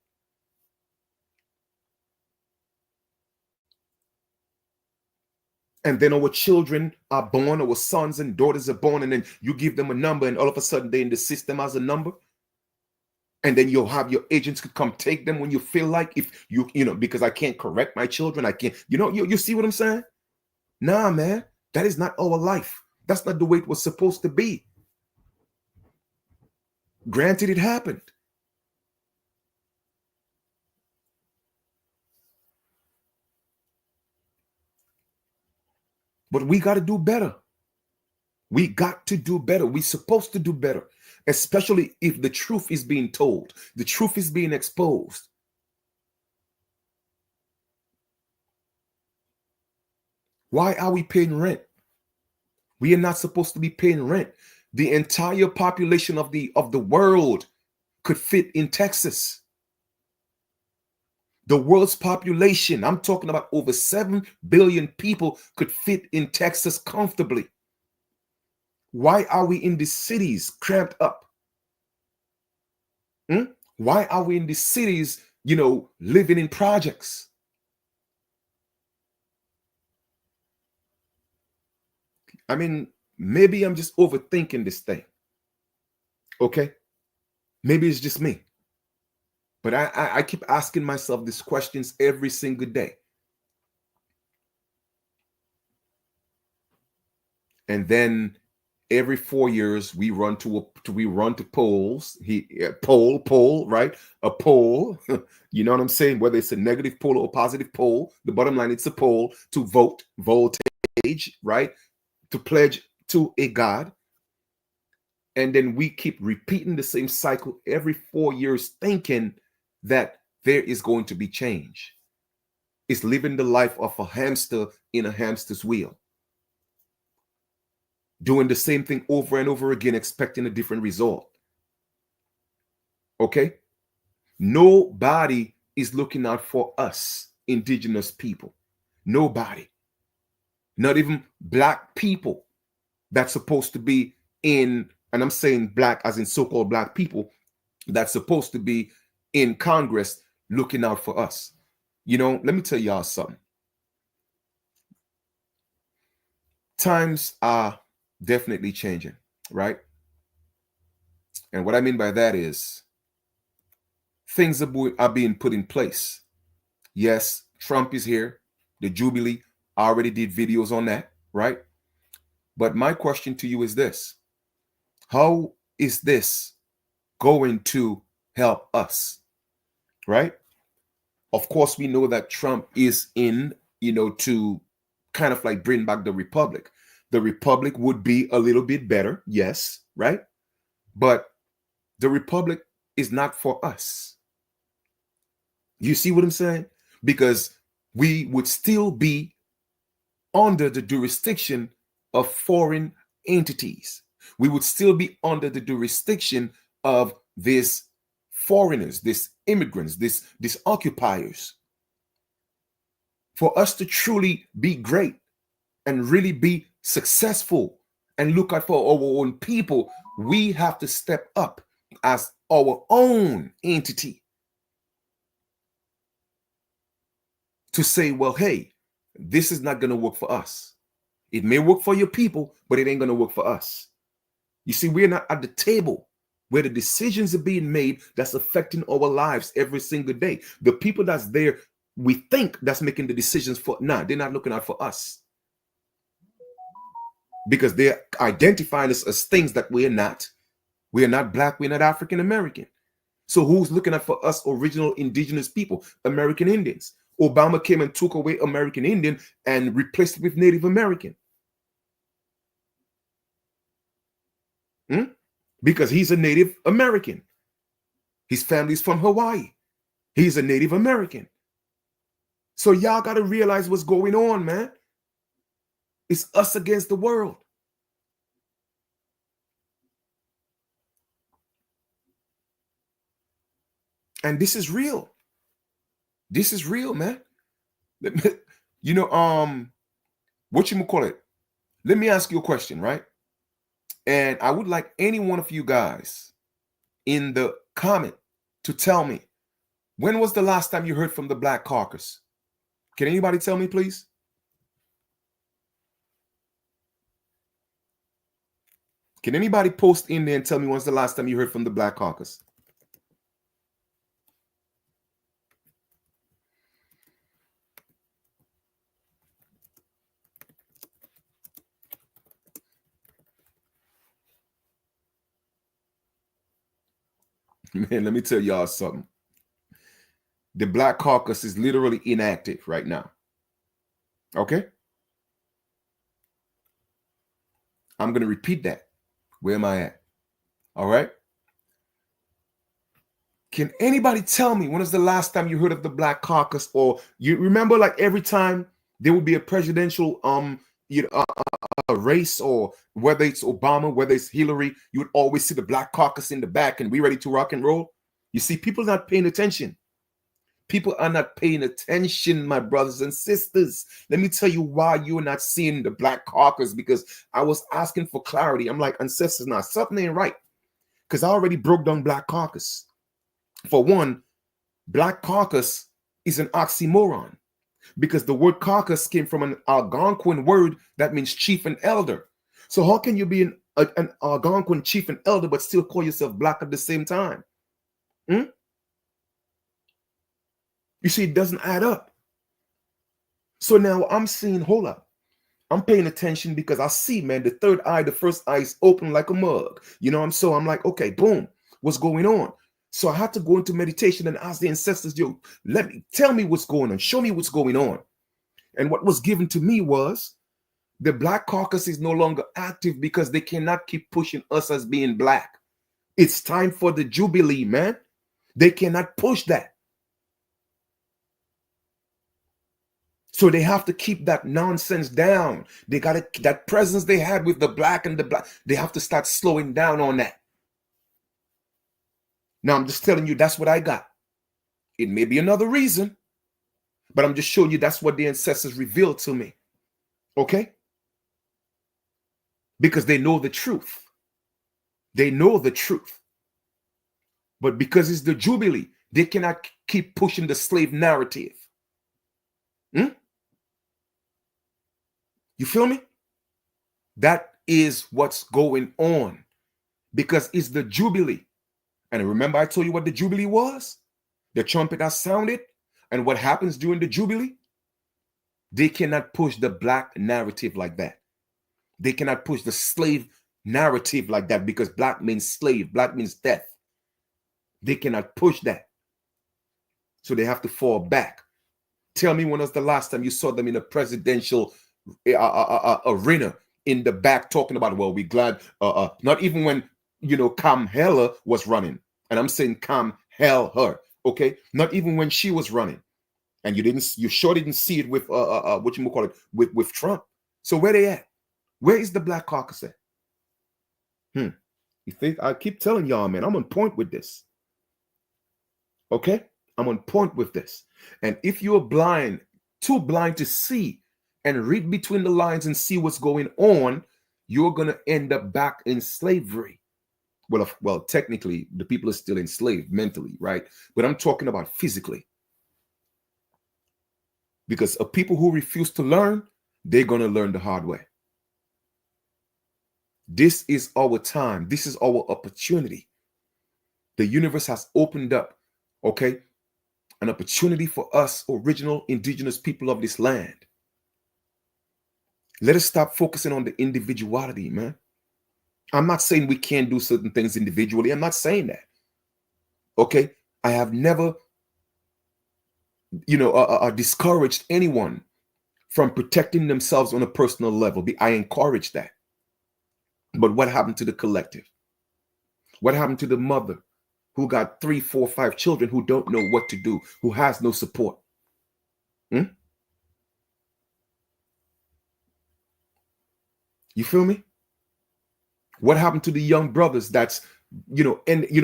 And then our children are born, our sons and daughters are born, and then you give them a number, and all of a sudden they're in the system as a number. And then you'll have your agents could come take them when you feel like, if because I can't correct my children. I can't, you see what I'm saying? Nah, man, that is not our life. That's not the way it was supposed to be. Granted, it happened. But we got to do better. We got to do better. We're supposed to do better, especially if the truth is being told. The truth is being exposed. Why are we paying rent? We are not supposed to be paying rent. The entire population of the world could fit in Texas. The world's population, I'm talking about over 7 billion people, could fit in Texas comfortably. Why are we in the cities cramped up? Why are we in the cities, living in projects? I mean, maybe I'm just overthinking this thing. Okay? Maybe it's just me. But I keep asking myself these questions every single day. And then every 4 years we run to polls. Poll, right? A poll. You know what I'm saying? Whether it's a negative poll or a positive poll, the bottom line, it's a poll to voltage, right? To pledge to a God. And then we keep repeating the same cycle every 4 years, thinking that there is going to be change. It's living the life of a hamster in a hamster's wheel, doing the same thing over and over again, expecting a different result. Okay? Nobody is looking out for us, indigenous people. Nobody. Not even black people that's supposed to be in, and I'm saying black as in so-called black people, that's supposed to be in Congress looking out for us. You know, let me tell y'all something. Times are definitely changing, right? And what I mean by that is things are being put in place. Yes, Trump is here. The Jubilee, I already did videos on that, right? But my question to you is this. How is this going to help us, right? Of course, we know that Trump is in, to kind of like bring back the Republic. The Republic would be a little bit better, yes, right? But the Republic is not for us. You see what I'm saying? Because we would still be under the jurisdiction of foreign entities. We would still be under the jurisdiction of these foreigners, these immigrants, these occupiers. For us to truly be great and really be successful and look out for our own people, we have to step up as our own entity to say, well, hey, this is not going to work for us. It may work for your people, but it ain't going to work for us. You see, we're not at the table where the decisions are being made that's affecting our lives every single day. The people that's there, we think that's making the decisions they're not looking out for us. Because they're identifying us as things that we're not. We're not black, we're not African American. So who's looking out for us original indigenous people, American Indians? Obama came and took away American Indian and replaced it with Native American. Because he's a Native American. His family's from Hawaii. He's a Native American. So y'all got to realize what's going on, man. It's us against the world. And this is real. This is real, man. What you call it? Let me ask you a question, right? And I would like any one of you guys in the comment to tell me, when was the last time you heard from the Black Caucus? Can anybody tell me, please? Can anybody post in there and tell me when's the last time you heard from the Black Caucus? Man, let me tell y'all something. The Black Caucus is literally inactive right now. Okay? I'm going to repeat that. Where am I at? All right? Can anybody tell me when was the last time you heard of the Black Caucus? Or you remember, like, every time there would be a presidential a race, or whether it's Obama, whether it's Hillary, you would always see the Black Caucus in the back and we ready to rock and roll. You see, people are not paying attention. People are not paying attention, my brothers and sisters. Let me tell you why you're not seeing the Black Caucus, because I was asking for clarity. I'm like, ancestors, now something ain't right, because I already broke down Black Caucus. For one, Black Caucus is an oxymoron, because the word caucus came from an Algonquin word that means chief and elder. So how can you be an Algonquin chief and elder but still call yourself black at the same time? You see, it doesn't add up. So now I'm saying, hold up. I'm paying attention because I see, man, the third eye, the first eye is open like a mug. You know, I'm like, okay, boom, what's going on? So I had to go into meditation and ask the ancestors, yo, tell me what's going on. Show me what's going on. And what was given to me was the Black Caucus is no longer active because they cannot keep pushing us as being Black. It's time for the Jubilee, man. They cannot push that. So they have to keep that nonsense down. They got to, that presence they had with the Black and the Black, they have to start slowing down on that. Now, I'm just telling you, that's what I got. It may be another reason, but I'm just showing you that's what the ancestors revealed to me. Okay? Because they know the truth. They know the truth. But because it's the Jubilee, they cannot keep pushing the slave narrative. You feel me? That is what's going on. Because it's the Jubilee. And remember I told you what the Jubilee was? The trumpet has sounded. And what happens during the Jubilee? They cannot push the Black narrative like that. They cannot push the slave narrative like that because Black means slave. Black means death. They cannot push that. So they have to fall back. Tell me when was the last time you saw them in a presidential arena in the back talking about, well, we glad, not even when, you know, Kamala was running. And I'm saying Kamala, okay? Not even when she was running. And you sure didn't see it with, what you call it, with Trump. So where they at? Where is the Black Caucus at? You think, I keep telling y'all, man, I'm on point with this. Okay? I'm on point with this. And if you're blind, too blind to see and read between the lines and see what's going on, you're going to end up back in slavery. Well, technically, the people are still enslaved mentally, right? But I'm talking about physically. Because of people who refuse to learn, they're going to learn the hard way. This is our time. This is our opportunity. The universe has opened up, okay, an opportunity for us, original indigenous people of this land. Let us stop focusing on the individuality, man. I'm not saying we can't do certain things individually. I'm not saying that. Okay? I have never, discouraged anyone from protecting themselves on a personal level. I encourage that. But what happened to the collective? What happened to the mother who got 3, 4, 5 children who don't know what to do, who has no support? You feel me? What happened to the young brothers that's,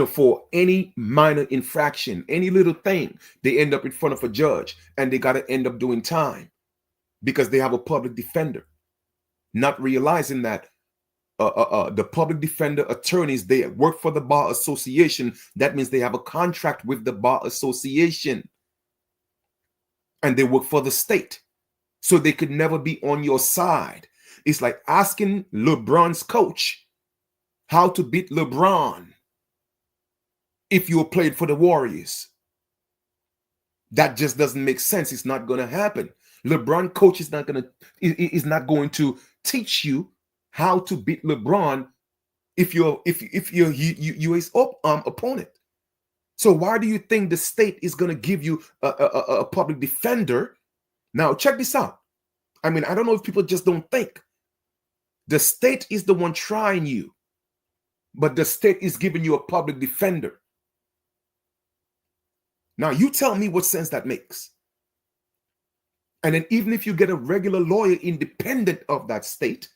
for any minor infraction, any little thing, they end up in front of a judge and they got to end up doing time because they have a public defender, not realizing that the public defender attorneys, they work for the Bar Association. That means they have a contract with the Bar Association and they work for the state. So they could never be on your side. It's like asking LeBron's coach how to beat LeBron if you played for the Warriors. That just doesn't make sense. It's not going to happen. LeBron coach is not going to teach you how to beat LeBron if you're his opponent. So why do you think the state is going to give you a public defender? Now check this out. I mean, I don't know if people just don't think. The state is the one trying you, but the state is giving you a public defender. Now you tell me what sense that makes. And then even if you get a regular lawyer independent of that state,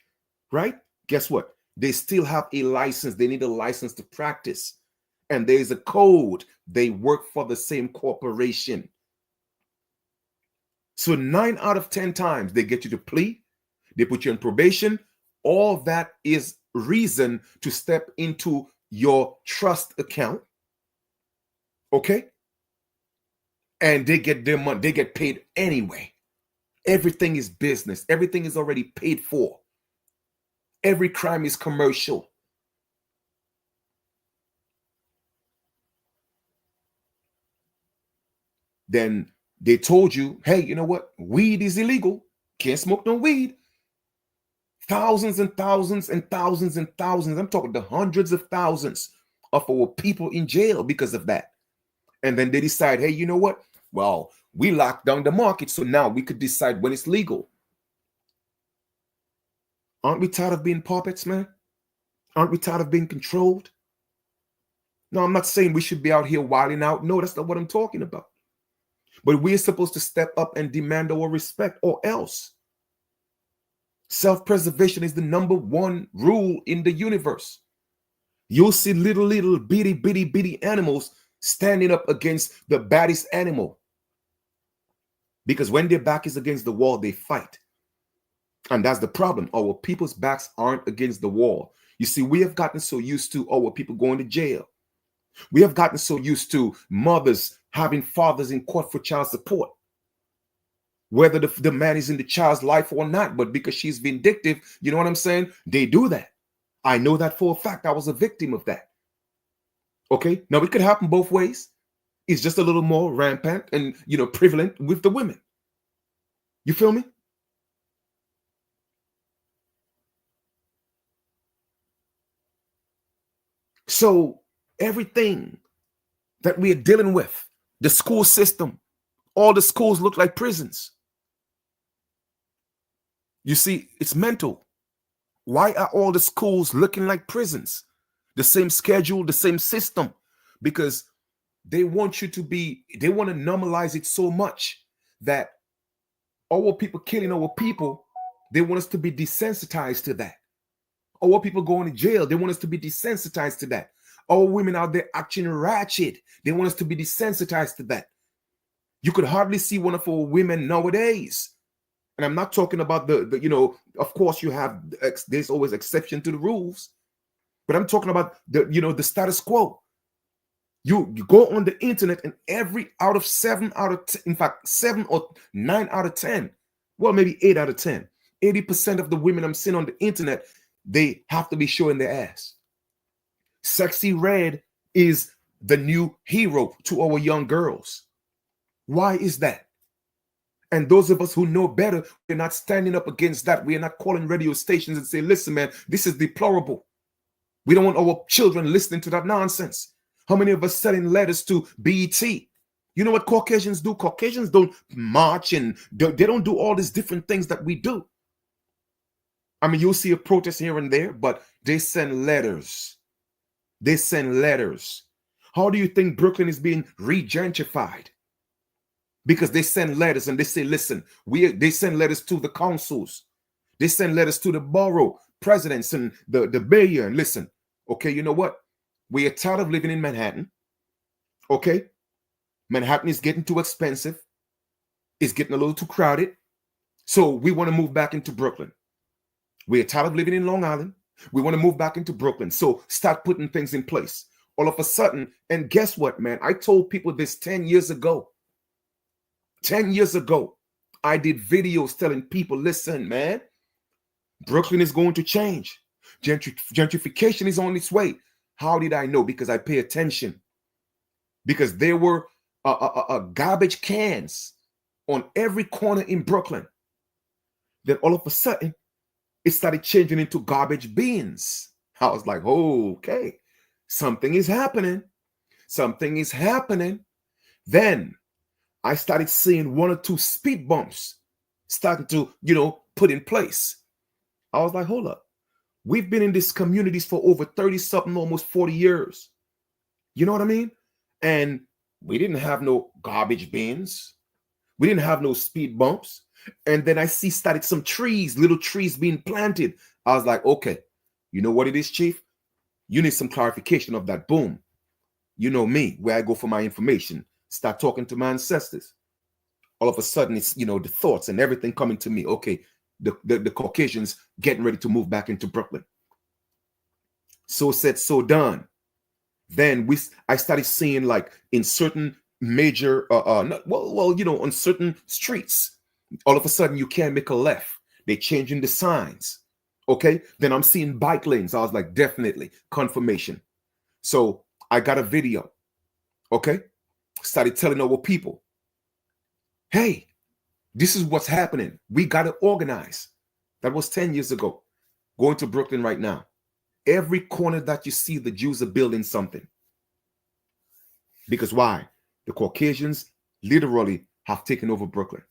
right? Guess what? They still have a license. They need a license to practice. And there's a code. They work for the same corporation. So 9 out of 10 times they get you to plea. They put you on probation. All that is reason to step into your trust account. Okay? And they get their money. They get paid anyway. Everything is business. Everything is already paid for. Every crime is commercial. Then they told you, hey, you know what? Weed is illegal. Can't smoke no weed. thousands and thousands and thousands and thousands. I'm talking the hundreds of thousands of our people in jail because of that. And then they decide, hey, you know what? Well, we locked down the market, so now we could decide when it's legal. Aren't we tired of being puppets, man? Aren't we tired of being controlled? No, I'm not saying we should be out here wilding out. No, that's not what I'm talking about. But we're supposed to step up and demand our respect, or else. Self-preservation is the number one rule in the universe. You'll see little bitty animals standing up against the baddest animal. Because when their back is against the wall, they fight. And that's the problem. Our people's backs aren't against the wall. You see, we have gotten so used to our people going to jail. We have gotten so used to mothers having fathers in court for child support. Whether the man is in the child's life or not, but because she's vindictive, you know what I'm saying? They do that. I know that for a fact. I was a victim of that. Okay? Now, it could happen both ways. It's just a little more rampant and, prevalent with the women. You feel me? So everything that we are dealing with, the school system, all the schools look like prisons. You see, it's mental. Why are all the schools looking like prisons? The same schedule, the same system, because they want to normalize it so much that our people killing our people, they want us to be desensitized to that. Our people going to jail, they want us to be desensitized to that. Our women out there acting ratchet, they want us to be desensitized to that. You could hardly see one of our women nowadays. And I'm not talking about the of course there's always exception to the rules, but I'm talking about the status quo. You go on the internet and every out of 7 out of 10, in fact, 7 or 9 out of 10, well, maybe 8 out of 10, 80% of the women I'm seeing on the internet, they have to be showing their ass. Sexy Red is the new hero to our young girls. Why is that? And those of us who know better, we're not standing up against that. We're not calling radio stations and say, listen, man, this is deplorable. We don't want our children listening to that nonsense. How many of us sending letters to BET? You know what Caucasians do? Caucasians don't march and they don't do all these different things that we do. I mean, you'll see a protest here and there, but they send letters. They send letters. How do you think Brooklyn is being re-gentrified? Because they send letters and they say, listen, they send letters to the councils. They send letters to the borough presidents and the mayor. And listen, okay, you know what? We are tired of living in Manhattan. Okay? Manhattan is getting too expensive. It's getting a little too crowded. So we want to move back into Brooklyn. We are tired of living in Long Island. We want to move back into Brooklyn. So start putting things in place. All of a sudden, and guess what, man? I told people this 10 years ago. 10 years ago, I did videos telling people, listen, man, Brooklyn is going to change. Gentrification is on its way. How did I know? Because I pay attention. Because there were garbage cans on every corner in Brooklyn. Then all of a sudden, it started changing into garbage bins. I was like, oh, okay, something is happening. Something is happening. Then I started seeing 1 or 2 speed bumps starting to, put in place. I was like, hold up. We've been in these communities for over 30 something, almost 40 years. You know what I mean? And we didn't have no garbage bins. We didn't have no speed bumps. And then I started some trees, little trees being planted. I was like, okay, you know what it is, Chief? You need some clarification of that. Boom. You know me, where I go for my information. Start talking to my ancestors. All of a sudden, it's, the thoughts and everything coming to me. Okay, the Caucasians getting ready to move back into Brooklyn. So said, so done. Then I started seeing, like, in certain major, on certain streets, all of a sudden you can't make a left. They're changing the signs. Okay, then I'm seeing bike lanes. I was like, definitely confirmation. So I got a video. Okay, started telling our people, hey, this is what's happening. We got to organize. That was 10 years ago. Go into Brooklyn right now. Every corner that you see, the Jews are building something. Because why? The Caucasians literally have taken over Brooklyn.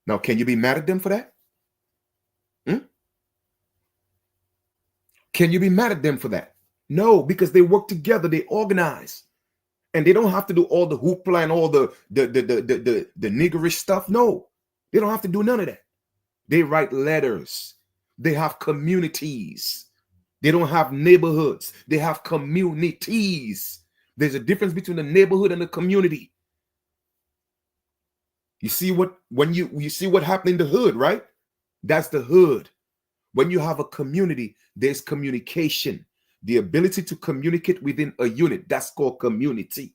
Now, can you be mad at them for that? Can you be mad at them for that? No, because they work together, they organize. And they don't have to do all the hoopla and all the niggerish stuff. No, they don't have to do none of that. They write letters. They have communities. They don't have neighborhoods. They have communities. There's a difference between the neighborhood and the community. You see what you see what happened in the hood, right? That's the hood. When you have a community, there's communication. The ability to communicate within a unit, that's called community.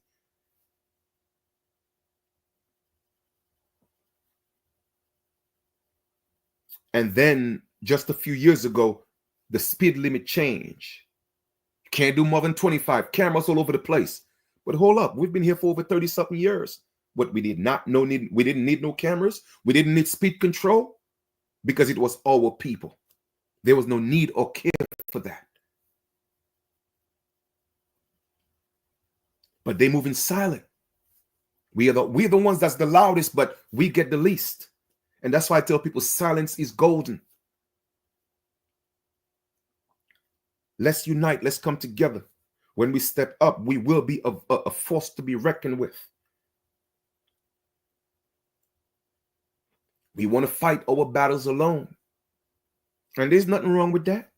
And then just a few years ago, the speed limit changed. You can't do more than 25. Cameras all over the place. But hold up, we've been here for over 30-something years. But we didn't need no cameras. We didn't need speed control because it was our people. There was no need or care for that. But they move in silent. We're the ones that's the loudest, but we get the least. And that's why I tell people silence is golden. Let's unite. Let's come together. When we step up, we will be a force to be reckoned with. We want to fight our battles alone. And there's nothing wrong with that.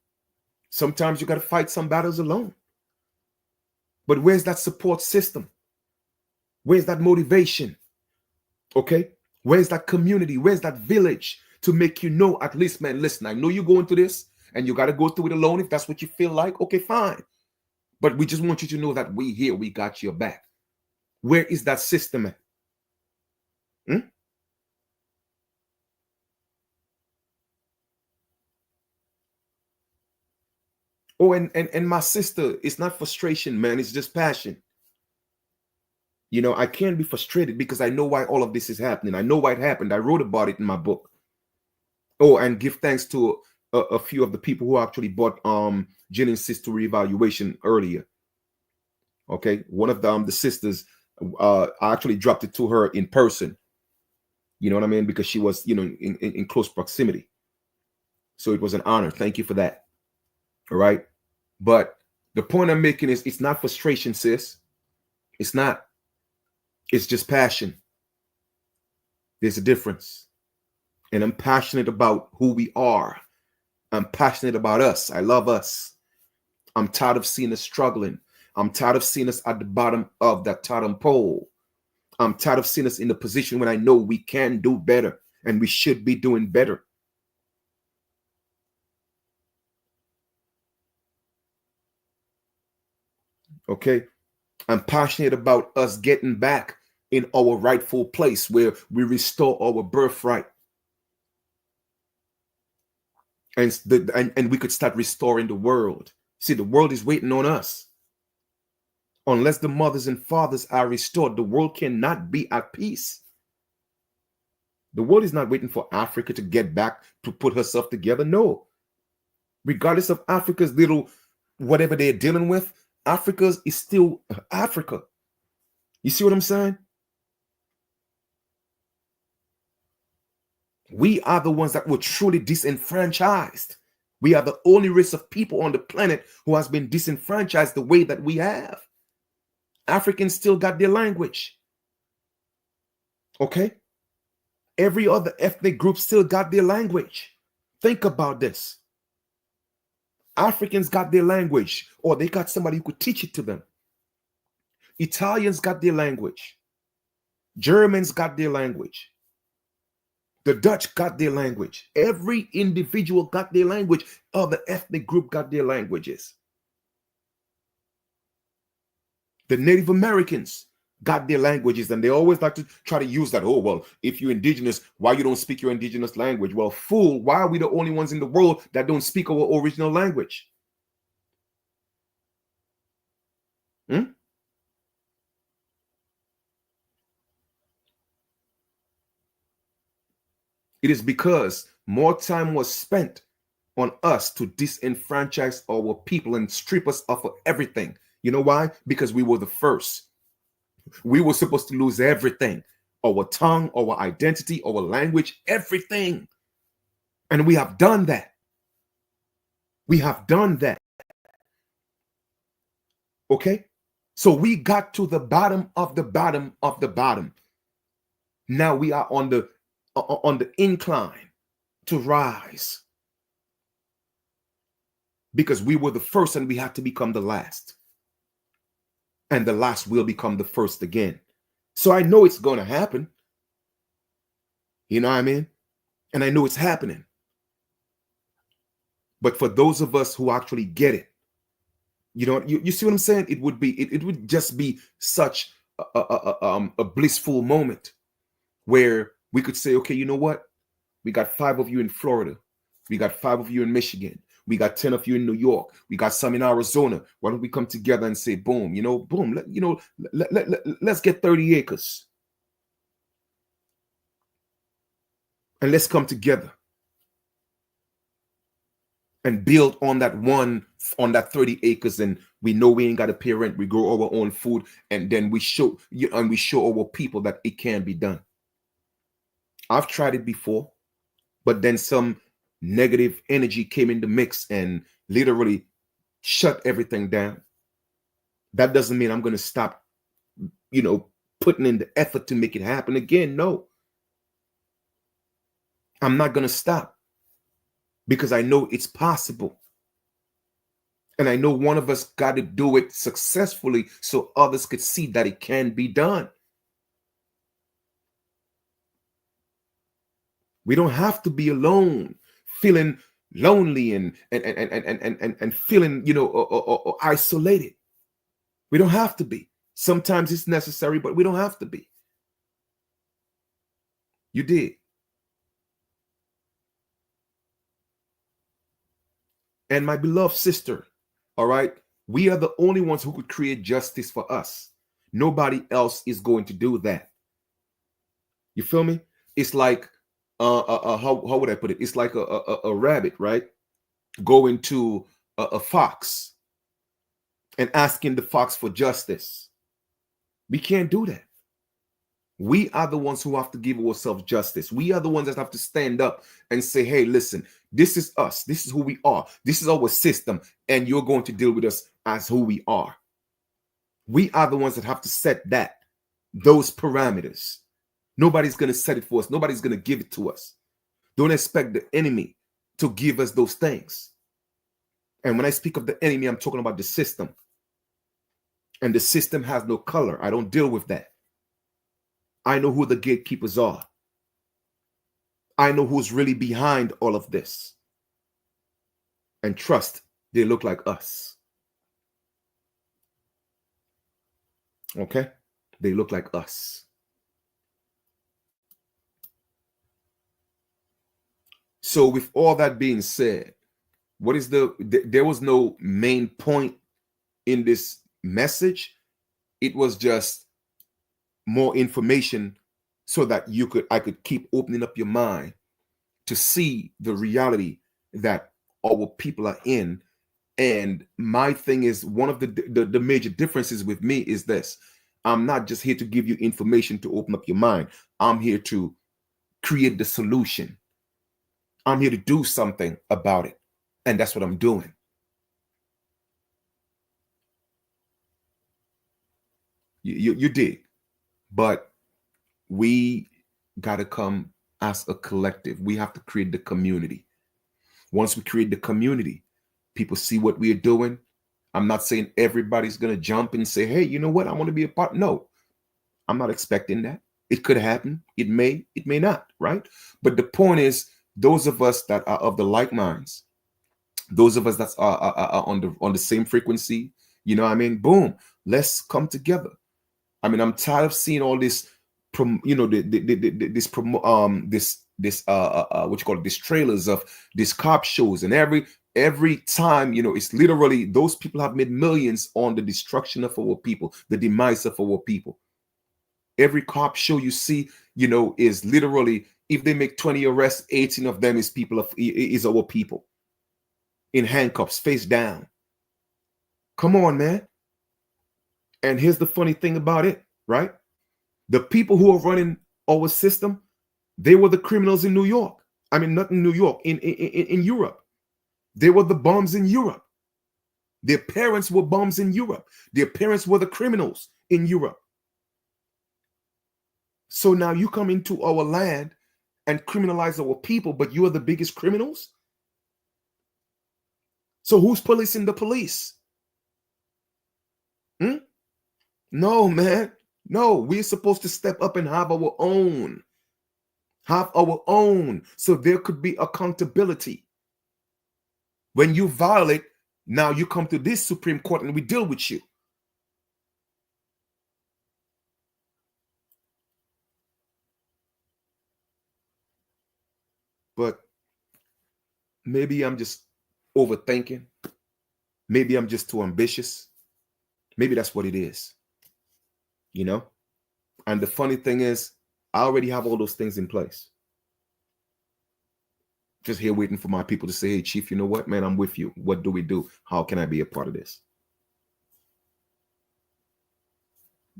Sometimes you got to fight some battles alone. But where's that support system? Where's that motivation? Okay? Where's that community? Where's that village to make you know, at least, man, listen, I know you're going through this and you got to go through it alone if that's what you feel like. Okay, fine. But we just want you to know that we here, we got your back. Where is that system at? Oh, and my sister, it's not frustration, man. It's just passion. You know, I can't be frustrated because I know why all of this is happening. I know why it happened. I wrote about it in my book. Oh, and give thanks to a few of the people who actually bought Jennings' sister reevaluation earlier. Okay, one of the sisters, I actually dropped it to her in person. You know what I mean? Because she was, you know, in close proximity. So it was an honor. Thank you for that. All right. But the point I'm making is it's not frustration, sis. It's not. It's just passion. There's a difference. And I'm passionate about who we are. I'm passionate about us. I love us. I'm tired of seeing us struggling. I'm tired of seeing us at the bottom of that totem pole. I'm tired of seeing us in the position when I know we can do better and we should be doing better. Okay? I'm passionate about us getting back in our rightful place where we restore our birthright. And we could start restoring the world. See, the world is waiting on us. Unless the mothers and fathers are restored, the world cannot be at peace. The world is not waiting for Africa to get back to put herself together. No. Regardless of Africa's little whatever they're dealing with, Africa is still Africa. You see what I'm saying? We are the ones that were truly disenfranchised. We are the only race of people on the planet who has been disenfranchised the way that we have. Africans still got their language. Okay? Every other ethnic group still got their language. Think about this. Africans got their language, or they got somebody who could teach it to them. Italians got their language. Germans got their language. The Dutch got their language. Every individual got their language. Other ethnic group got their languages. The Native Americans got their languages, and they always like to try to use that. Oh, well, if you're indigenous, why you don't speak your indigenous language? Well, fool, why are we the only ones in the world that don't speak our original language? It is because more time was spent on us to disenfranchise our people and strip us of everything. You know why? Because we were the first. We were supposed to lose everything: our tongue, our identity, our language, everything. And we have done that. We have done that. Okay? So we got to the bottom of the bottom of the bottom. Now we are on the incline to rise, because we were the first and we had to become the last. And the last will become the first again. So I know it's going to happen. You know what I mean? And I know it's happening. But for those of us who actually get it, you see what I'm saying? It would just be such a blissful moment where we could say, okay, you know what? We got 5 of you in Florida. We got 5 of you in Michigan. We got 10 of you in New York. We got some in Arizona. Why don't we come together and say, boom, boom, let's get 30 acres. And let's come together and build on that 30 acres. And we know we ain't got to pay rent. We grow our own food. And then we show our people that it can be done. I've tried it before, but then some negative energy came in the mix and literally shut everything down. That doesn't mean I'm going to stop, putting in the effort to make it happen again. No, I'm not going to stop, because I know it's possible. And I know one of us got to do it successfully so others could see that it can be done. We don't have to be alone, feeling lonely and feeling, isolated. We don't have to be. Sometimes it's necessary, but we don't have to be. You did. And my beloved sister, all right, we are the only ones who could create justice for us. Nobody else is going to do that. You feel me? It's like, how would I put it? It's like a rabbit, right? Going to a fox and asking the fox for justice. We can't do that. We are the ones who have to give ourselves justice. We are the ones that have to stand up and say, hey, listen, this is us. This is who we are. This is our system. And you're going to deal with us as who we are. We are the ones that have to set those parameters. Nobody's going to set it for us. Nobody's going to give it to us. Don't expect the enemy to give us those things. And when I speak of the enemy, I'm talking about the system. And the system has no color. I don't deal with that. I know who the gatekeepers are. I know who's really behind all of this. And trust, they look like us. Okay? They look like us. So with all that being said, there was no main point in this message. It was just more information so that I could keep opening up your mind to see the reality that our people are in. And my thing is, one of the major differences with me is this: I'm not just here to give you information to open up your mind. I'm here to create the solution. I'm here to do something about it. And that's what I'm doing. You did. But we got to come as a collective. We have to create the community. Once we create the community, people see what we are doing. I'm not saying everybody's going to jump and say, hey, you know what? I want to be a part. No, I'm not expecting that. It could happen. It may not, right? But the point is, those of us that are of the like minds, those of us that are on the same frequency, you know what I mean? Boom, let's come together. I mean, I'm tired of seeing all this, what you call it, these trailers of these cop shows, and every time, it's literally, those people have made millions on the destruction of our people, the demise of our people. Every cop show you see, is literally, if they make 20 arrests, 18 of them is our people. in handcuffs, face down. Come on, man. And here's the funny thing about it, right? The people who are running our system, they were the criminals in New York. I mean, not in New York, in Europe. They were the bums in Europe. Their parents were bums in Europe. Their parents were the criminals in Europe. So now you come into our land and criminalize our people, but you are the biggest criminals? So who's policing the police? No, man. No, we're supposed to step up and have our own. Have our own. So there could be accountability. When you violate, now you come to this Supreme Court and we deal with you. But maybe I'm just overthinking. Maybe I'm just too ambitious. Maybe that's what it is. You know? And the funny thing is, I already have all those things in place. Just here waiting for my people to say, hey, Chief, you know what, man, I'm with you. What do we do? How can I be a part of this?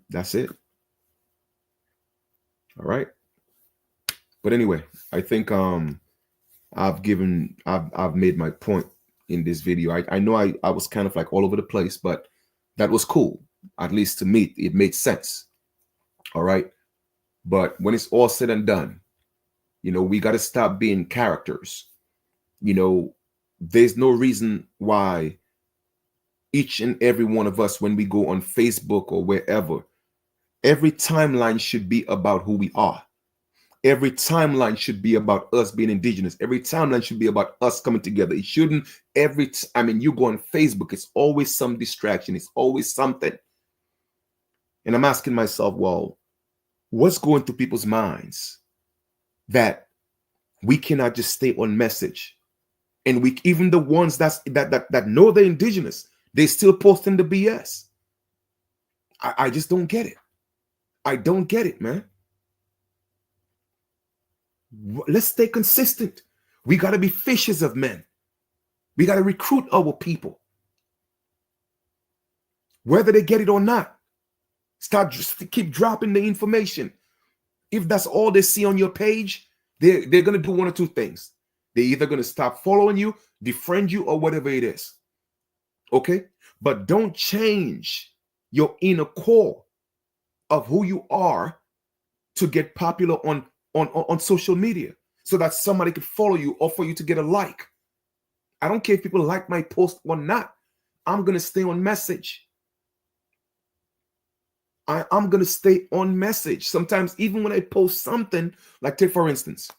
That's it. All right. But anyway, I think I've made my point in this video. I know I was kind of like all over the place, but that was cool. At least to me, it made sense. All right. But when it's all said and done, you know, we got to stop being characters. You know, there's no reason why each and every one of us, when we go on Facebook or wherever, every timeline should be about who we are. Every timeline should be about us being indigenous. Every timeline should be about us coming together. It shouldn't you go on Facebook, it's always some distraction. It's always something. And I'm asking myself, well, what's going through people's minds that we cannot just stay on message? And we, even the ones that know they're indigenous, they still posting the BS. I just don't get it. I don't get it, man. Let's stay consistent. We got to be fishers of men. We got to recruit our people. Whether they get it or not, keep dropping the information. If that's all they see on your page, they're going to do one or two things. They're either going to stop following you, defriend you, or whatever it is. Okay? But don't change your inner core of who you are to get popular on social media so that somebody could follow you or for you to get a like. I don't care if people like my post or not. I'm going to stay on message. I'm going to stay on message. Sometimes even when I post something, like take for instance,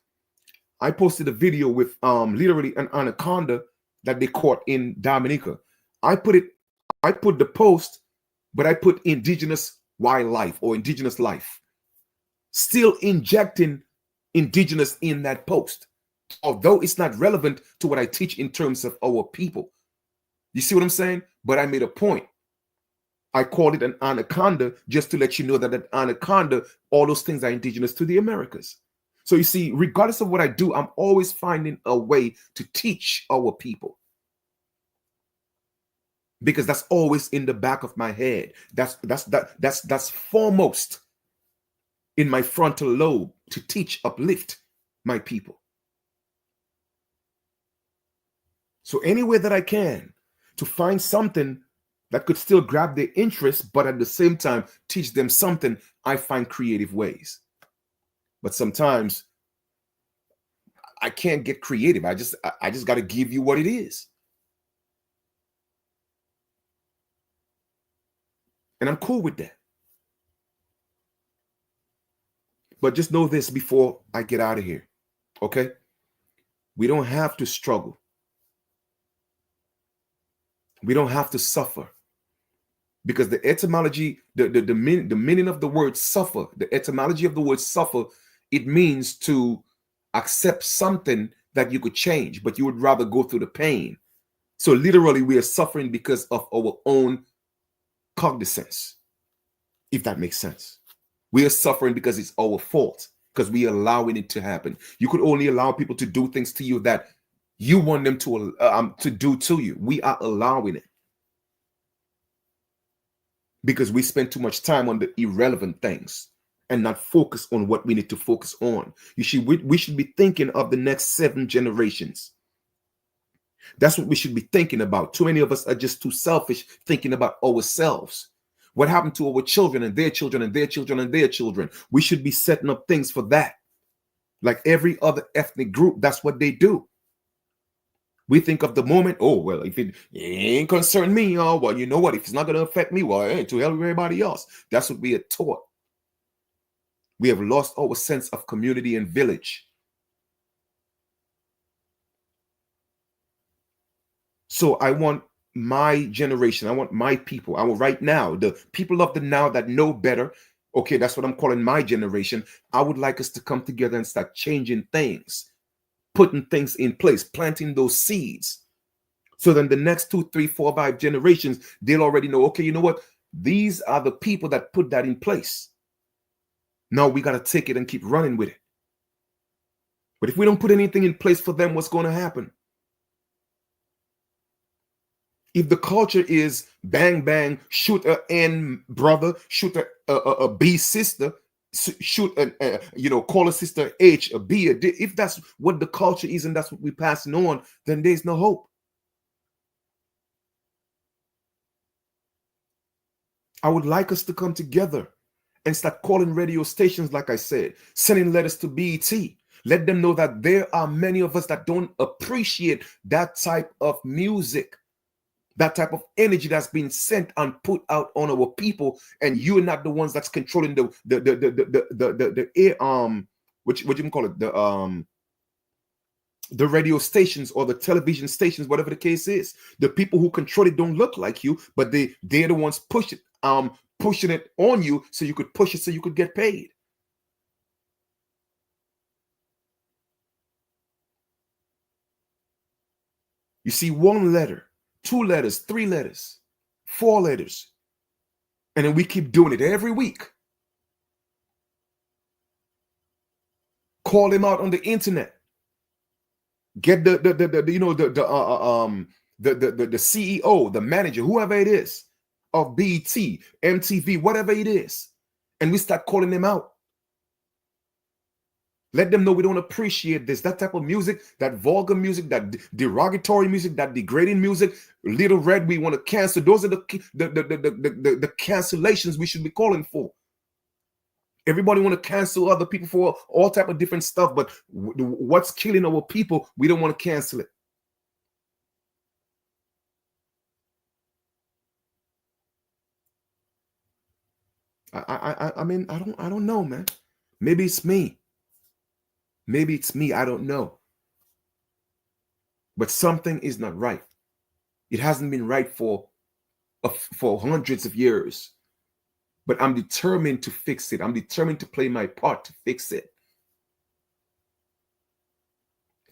I posted a video with literally an anaconda that they caught in Dominica. I put the post, but I put indigenous wildlife or indigenous life. Still injecting indigenous in that post, although it's not relevant to what I teach in terms of our people. You see what I'm saying? But I made a point. I called it an anaconda just to let you know that an anaconda, all those things are indigenous to the Americas. So you see, regardless of what I do, I'm always finding a way to teach our people. Because that's always in the back of my head. That's foremost in my frontal lobe, to teach, uplift my people. So any way that I can to find something that could still grab their interest, but at the same time teach them something, I find creative ways. But sometimes I can't get creative. I just got to give you what it is. And I'm cool with that. But just know this before I get out of here, okay? We don't have to struggle. We don't have to suffer. Because the etymology, the meaning of the word suffer, the etymology of the word suffer, it means to accept something that you could change, but you would rather go through the pain. So literally, we are suffering because of our own cognizance, if that makes sense. We are suffering because it's our fault, because we are allowing it to happen. You could only allow people to do things to you that you want them to do to you. We are allowing it because we spend too much time on the irrelevant things and not focus on what we need to focus on. We should be thinking of the next 7 generations. That's what we should be thinking about. Too many of us are just too selfish thinking about ourselves. What happened to our children and their children and their children and their children? We should be setting up things for that. Like every other ethnic group, that's what they do. We think of the moment, oh, well, if it ain't concern me, oh, well, you know what? If it's not going to affect me, well, it ain't to help everybody else. That's what we are taught. We have lost our sense of community and village. So I want my generation, I want my people, I want right now, the people of the now that know better. Okay, that's what I'm calling my generation. I would like us to come together and start changing things, putting things in place, planting those seeds. So then the next 2, 3, 4, 5 generations, they'll already know, okay, you know what? These are the people that put that in place. Now we got to take it and keep running with it. But if we don't put anything in place for them, what's going to happen? If the culture is bang, bang, shoot a N brother, shoot a B sister, shoot call a sister H, a B, a D. If that's what the culture is and that's what we're passing on, then there's no hope. I would like us to come together and start calling radio stations, like I said, sending letters to BET. Let them know that there are many of us that don't appreciate that type of music, that type of energy that's been sent and put out on our people, and you're not the ones that's controlling the air, what you can call it, the radio stations or the television stations, whatever the case is. The people who control it don't look like you, but they're the ones pushing it on you so you could push it so you could get paid. You see, 1 letter, 2 letters, 3 letters, 4 letters, and then we keep doing it every week. Call them out on the internet. Get the CEO, the manager, whoever it is, of BET, MTV, whatever it is, and we start calling them out. Let them know we don't appreciate this, that type of music, that vulgar music, that derogatory music, that degrading music. Little Red, we want to cancel. Those are the cancellations we should be calling for. Everybody want to cancel other people for all type of different stuff, but what's killing our people, we don't want to cancel it. I mean, I don't know, man. Maybe it's me. Maybe it's me. I don't know. But something is not right. It hasn't been right for hundreds of years. But I'm determined to fix it. I'm determined to play my part to fix it.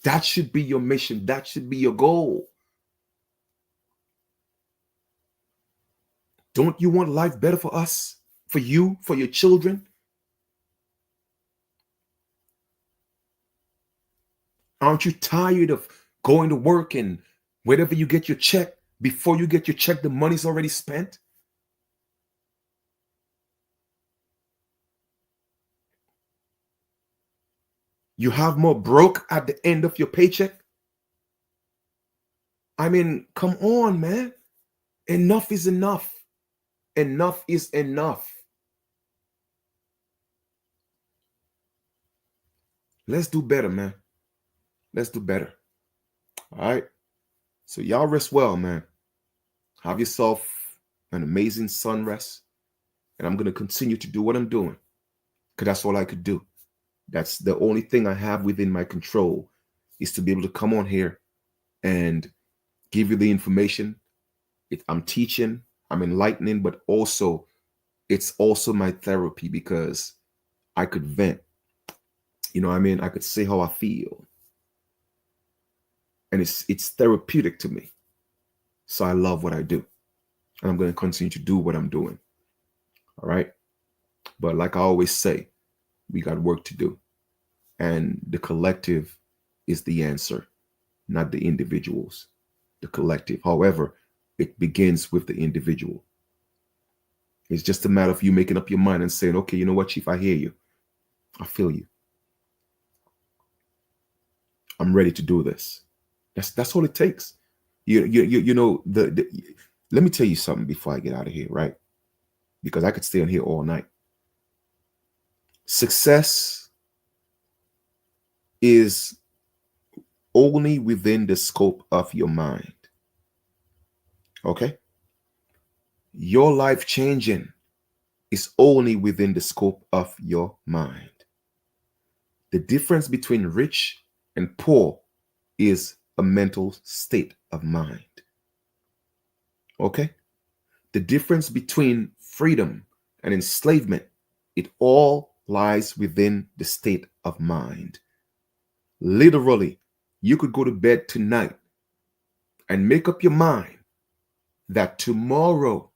That should be your mission. That should be your goal. Don't you want life better for us? For you? For your children? Aren't you tired of going to work and wherever you get your check, before you get your check, the money's already spent? You have more broke at the end of your paycheck? I mean, come on, man. Enough is enough. Enough is enough. Let's do better, man. Let's do better. All right. So y'all rest well, man. Have yourself an amazing sun rest. And I'm going to continue to do what I'm doing because that's all I could do. That's the only thing I have within my control, is to be able to come on here and give you the information. I'm teaching, I'm enlightening, but also it's also my therapy because I could vent. You know what I mean? I could say how I feel. And it's therapeutic to me. So I love what I do. And I'm going to continue to do what I'm doing. All right. But like I always say, we got work to do. And the collective is the answer, not the individuals, the collective. However, it begins with the individual. It's just a matter of you making up your mind and saying, okay, you know what, Chief, I hear you. I feel you. I'm ready to do this. That's all it takes. You know, let me tell you something before I get out of here, right? Because I could stay on here all night. Success is only within the scope of your mind. Okay? Your life changing is only within the scope of your mind. The difference between rich and poor is a mental state of mind. Okay? The difference between freedom and enslavement, it all lies within the state of mind. Literally, you could go to bed tonight and make up your mind that tomorrow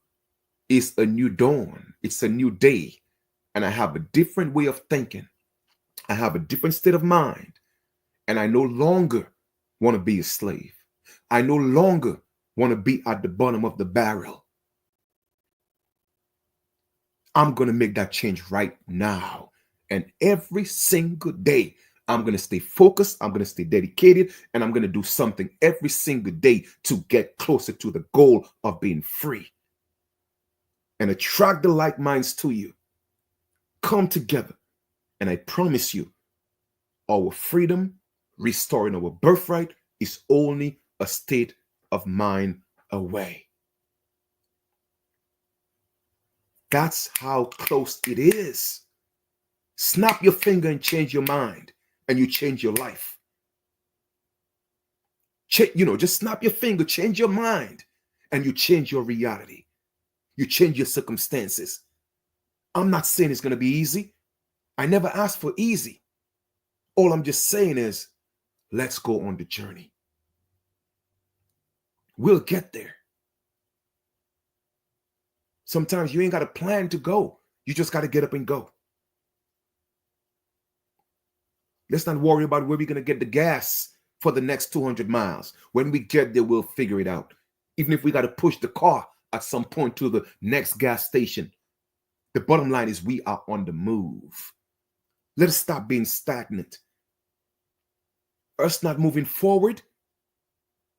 is a new dawn. It's a new day. And I have a different way of thinking. I have a different state of mind. And I no longer want to be a slave. I no longer want to be at the bottom of the barrel. I'm going to make that change right now. And every single day, I'm going to stay focused. I'm going to stay dedicated. And I'm going to do something every single day to get closer to the goal of being free. And attract the like minds to you. Come together. And I promise you, our freedom, restoring our birthright, is only a state of mind away. That's how close it is. Snap your finger and change your mind, and you change your life. Just snap your finger, change your mind, and you change your reality. You change your circumstances. I'm not saying it's going to be easy. I never asked for easy. All I'm just saying is, let's go on the journey. We'll get there. Sometimes you ain't got a plan to go. You just got to get up and go. Let's not worry about where we're going to get the gas for the next 200 miles. When we get there, we'll figure it out. Even if we got to push the car at some point to the next gas station. The bottom line is we are on the move. Let us stop being stagnant. Us not moving forward,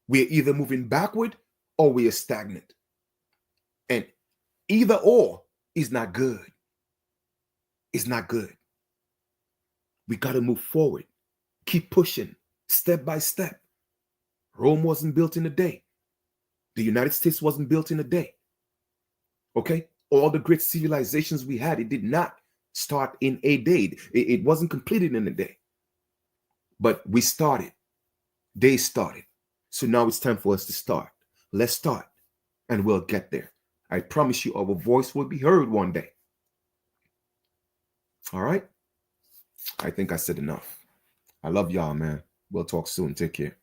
we're either moving backward or we are stagnant. And either or is not good. It's not good. We got to move forward. Keep pushing step by step. Rome wasn't built in a day. The United States wasn't built in a day. Okay? All the great civilizations we had, it did not start in a day. It wasn't completed in a day. But we started. They started. So now it's time for us to start. Let's start and we'll get there. I promise you our voice will be heard one day. All right? I think I said enough. I love y'all, man. We'll talk soon. Take care.